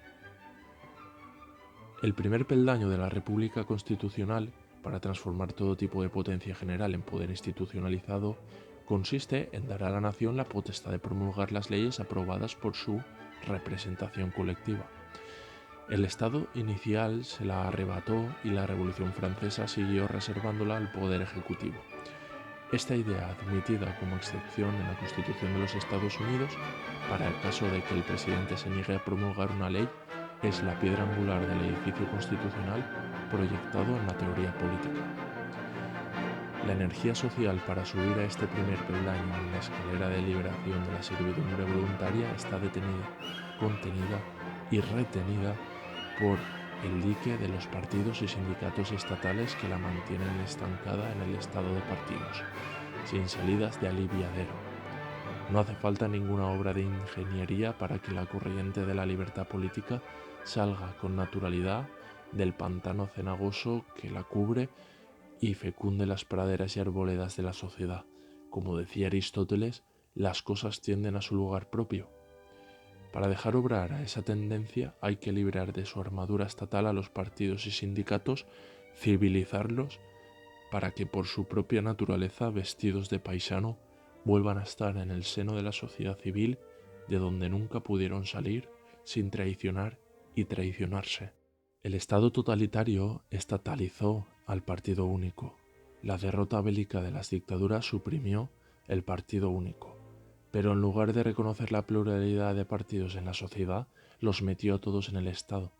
El primer peldaño de la República Constitucional, para transformar todo tipo de potencia general en poder institucionalizado, consiste en dar a la nación la potestad de promulgar las leyes aprobadas por su representación colectiva. El Estado inicial se la arrebató y la Revolución Francesa siguió reservándola al poder ejecutivo. Esta idea, admitida como excepción en la Constitución de los Estados Unidos, para el caso de que el presidente se niegue a promulgar una ley, es la piedra angular del edificio constitucional proyectado en la teoría política. La energía social para subir a este primer peldaño en la escalera de liberación de la servidumbre voluntaria está detenida, contenida y retenida por el dique de los partidos y sindicatos estatales que la mantienen estancada en el estado de partidos, sin salidas de aliviadero. No hace falta ninguna obra de ingeniería para que la corriente de la libertad política salga con naturalidad del pantano cenagoso que la cubre y fecunde las praderas y arboledas de la sociedad. Como decía Aristóteles, las cosas tienden a su lugar propio. Para dejar obrar a esa tendencia hay que librar de su armadura estatal a los partidos y sindicatos, civilizarlos, para que por su propia naturaleza, vestidos de paisano, vuelvan a estar en el seno de la sociedad civil, de donde nunca pudieron salir sin traicionar y traicionarse. El Estado totalitario estatalizó al partido único. La derrota bélica de las dictaduras suprimió el partido único. Pero en lugar de reconocer la pluralidad de partidos en la sociedad, los metió a todos en el Estado.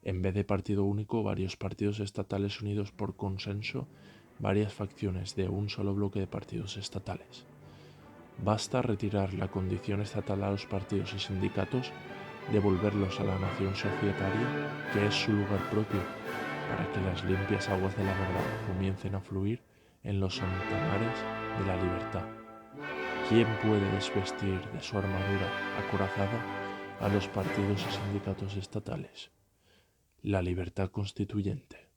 En vez de partido único, varios partidos estatales unidos por consenso, varias facciones de un solo bloque de partidos estatales. Basta retirar la condición estatal a los partidos y sindicatos, devolverlos a la nación societaria, que es su lugar propio, para que las limpias aguas de la verdad comiencen a fluir en los ontanares de la libertad. ¿Quién puede desvestir de su armadura acorazada a los partidos y sindicatos estatales? La libertad constituyente.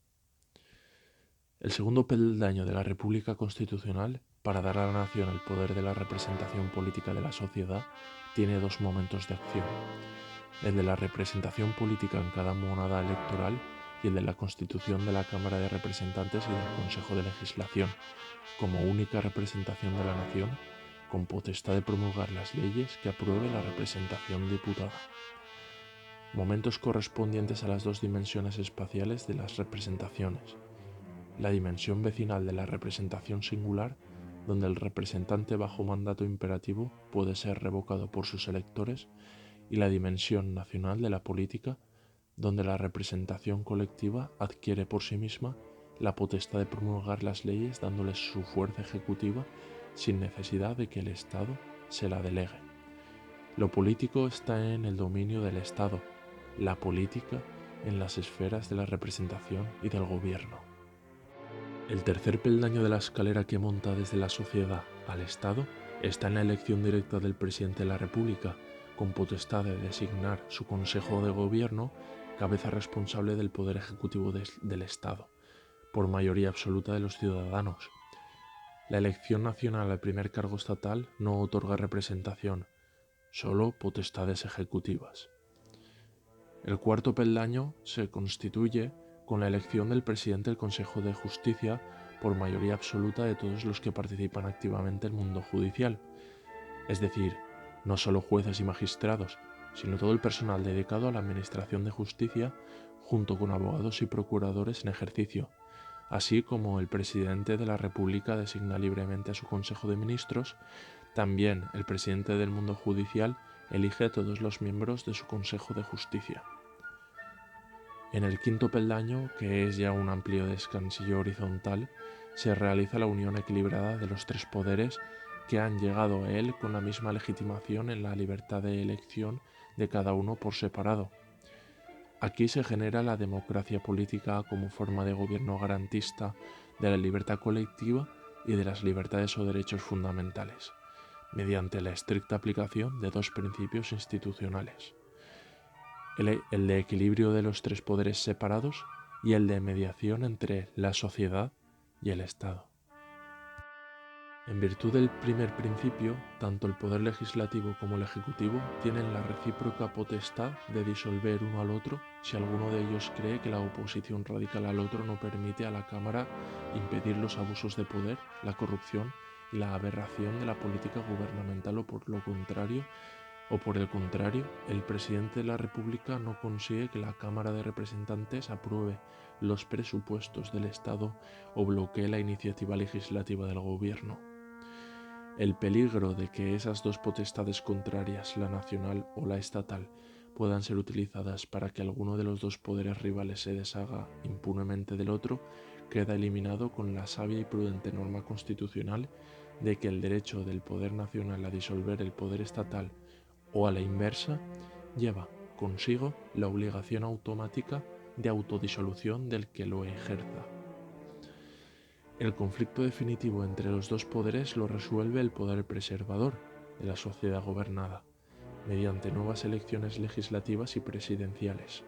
El segundo peldaño de la República Constitucional, para dar a la nación el poder de la representación política de la sociedad, tiene dos momentos de acción: el de la representación política en cada monada electoral y el de la constitución de la Cámara de Representantes y del Consejo de Legislación, como única representación de la nación, con potestad de promulgar las leyes que apruebe la representación diputada. Momentos correspondientes a las dos dimensiones espaciales de las representaciones: la dimensión vecinal de la representación singular, donde el representante bajo mandato imperativo puede ser revocado por sus electores, y la dimensión nacional de la política, donde la representación colectiva adquiere por sí misma la potestad de promulgar las leyes dándoles su fuerza ejecutiva sin necesidad de que el Estado se la delegue. Lo político está en el dominio del Estado, la política en las esferas de la representación y del gobierno. El tercer peldaño de la escalera que monta desde la sociedad al Estado está en la elección directa del presidente de la República, con potestad de designar su Consejo de Gobierno, cabeza responsable del Poder Ejecutivo del Estado, por mayoría absoluta de los ciudadanos. La elección nacional al primer cargo estatal no otorga representación, solo potestades ejecutivas. El cuarto peldaño se constituye con la elección del presidente del Consejo de Justicia por mayoría absoluta de todos los que participan activamente en el mundo judicial, es decir, no solo jueces y magistrados, sino todo el personal dedicado a la administración de justicia, junto con abogados y procuradores en ejercicio, así como el presidente de la República designa libremente a su Consejo de Ministros. También el presidente del mundo judicial elige a todos los miembros de su Consejo de Justicia. En el quinto peldaño, que es ya un amplio descansillo horizontal, se realiza la unión equilibrada de los tres poderes que han llegado a él con la misma legitimación en la libertad de elección de cada uno por separado. Aquí se genera la democracia política como forma de gobierno garantista de la libertad colectiva y de las libertades o derechos fundamentales, mediante la estricta aplicación de dos principios institucionales: el de equilibrio de los tres poderes separados y el de mediación entre la sociedad y el Estado. En virtud del primer principio, tanto el poder legislativo como el ejecutivo tienen la recíproca potestad de disolver uno al otro si alguno de ellos cree que la oposición radical al otro no permite a la Cámara impedir los abusos de poder, la corrupción y la aberración de la política gubernamental, o por el contrario, el presidente de la República no consigue que la Cámara de Representantes apruebe los presupuestos del Estado o bloquee la iniciativa legislativa del gobierno. El peligro de que esas dos potestades contrarias, la nacional o la estatal, puedan ser utilizadas para que alguno de los dos poderes rivales se deshaga impunemente del otro, queda eliminado con la sabia y prudente norma constitucional de que el derecho del poder nacional a disolver el poder estatal o a la inversa lleva consigo la obligación automática de autodisolución del que lo ejerza. El conflicto definitivo entre los dos poderes lo resuelve el poder preservador de la sociedad gobernada, mediante nuevas elecciones legislativas y presidenciales.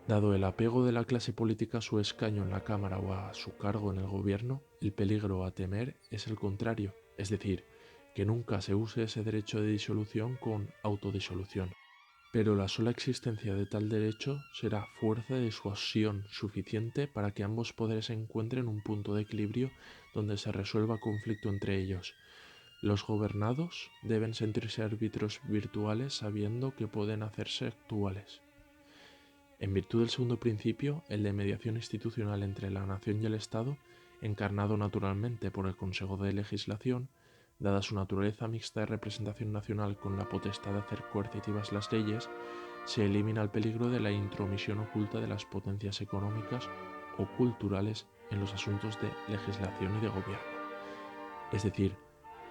Dado el apego de la clase política a su escaño en la Cámara o a su cargo en el gobierno, el peligro a temer es el contrario, es decir, que nunca se use ese derecho de disolución con autodisolución. Pero la sola existencia de tal derecho será fuerza de disuasión suficiente para que ambos poderes encuentren un punto de equilibrio donde se resuelva conflicto entre ellos. Los gobernados deben sentirse árbitros virtuales sabiendo que pueden hacerse actuales. En virtud del segundo principio, el de mediación institucional entre la nación y el Estado, encarnado naturalmente por el Consejo de Legislación, dada su naturaleza mixta de representación nacional con la potestad de hacer coercitivas las leyes, se elimina el peligro de la intromisión oculta de las potencias económicas o culturales en los asuntos de legislación y de gobierno, es decir,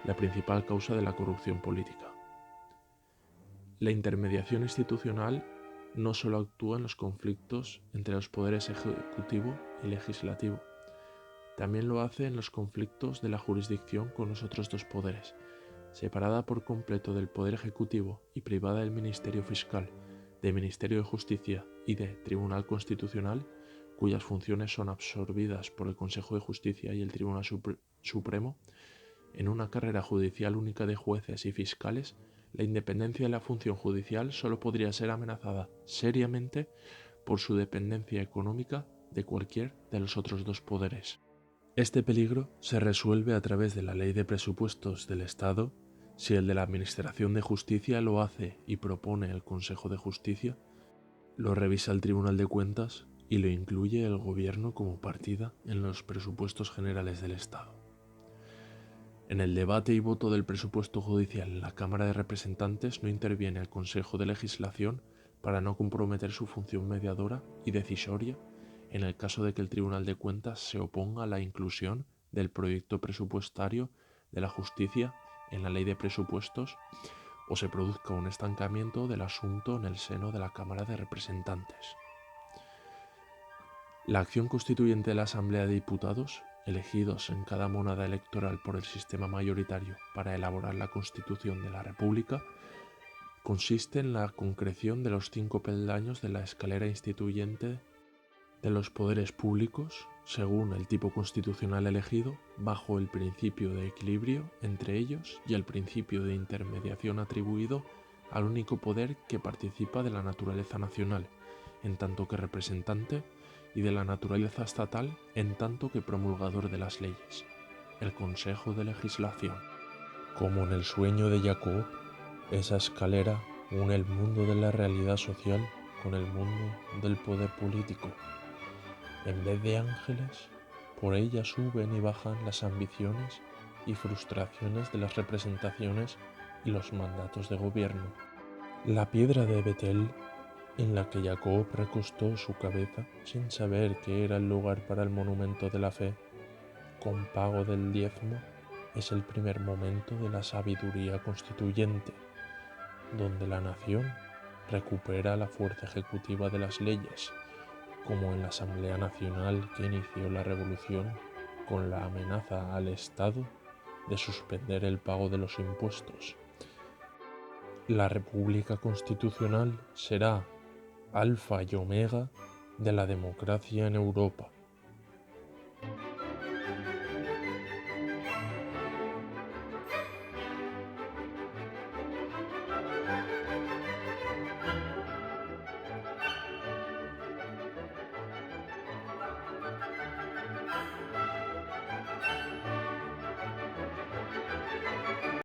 la principal causa de la corrupción política. La intermediación institucional no solo actúa en los conflictos entre los poderes ejecutivo y legislativo, también lo hace en los conflictos de la jurisdicción con los otros dos poderes. Separada por completo del poder ejecutivo y privada del Ministerio Fiscal, del Ministerio de Justicia y de Tribunal Constitucional, cuyas funciones son absorbidas por el Consejo de Justicia y el Tribunal Supremo, en una carrera judicial única de jueces y fiscales, la independencia de la función judicial solo podría ser amenazada seriamente por su dependencia económica de cualquier de los otros dos poderes. Este peligro se resuelve a través de la Ley de Presupuestos del Estado si el de la Administración de Justicia lo hace y propone el Consejo de Justicia, lo revisa el Tribunal de Cuentas y lo incluye el Gobierno como partida en los presupuestos generales del Estado. En el debate y voto del presupuesto judicial en la Cámara de Representantes no interviene el Consejo de Legislación para no comprometer su función mediadora y decisoria en el caso de que el Tribunal de Cuentas se oponga a la inclusión del proyecto presupuestario de la justicia en la Ley de Presupuestos o se produzca un estancamiento del asunto en el seno de la Cámara de Representantes. La acción constituyente de la Asamblea de Diputados, elegidos en cada mónada electoral por el sistema mayoritario para elaborar la Constitución de la República, consiste en la concreción de los 5 peldaños de la escalera instituyente de los poderes públicos, según el tipo constitucional elegido, bajo el principio de equilibrio entre ellos y el principio de intermediación atribuido al único poder que participa de la naturaleza nacional, en tanto que representante, y de la naturaleza estatal, en tanto que promulgador de las leyes, el Consejo de Legislación. Como en el sueño de Jacob, esa escalera Une el mundo de la realidad social con el mundo del poder político. En vez de ángeles, por ella suben y bajan las ambiciones y frustraciones de las representaciones y los mandatos de gobierno. La piedra de Betel, en la que Jacob recostó su cabeza sin saber que era el lugar para el monumento de la fe, con pago del diezmo, es el primer momento de la sabiduría constituyente, donde la nación recupera la fuerza ejecutiva de las leyes, como en la Asamblea Nacional que inició la revolución con la amenaza al Estado de suspender el pago de los impuestos. La República Constitucional será alfa y omega de la democracia en Europa.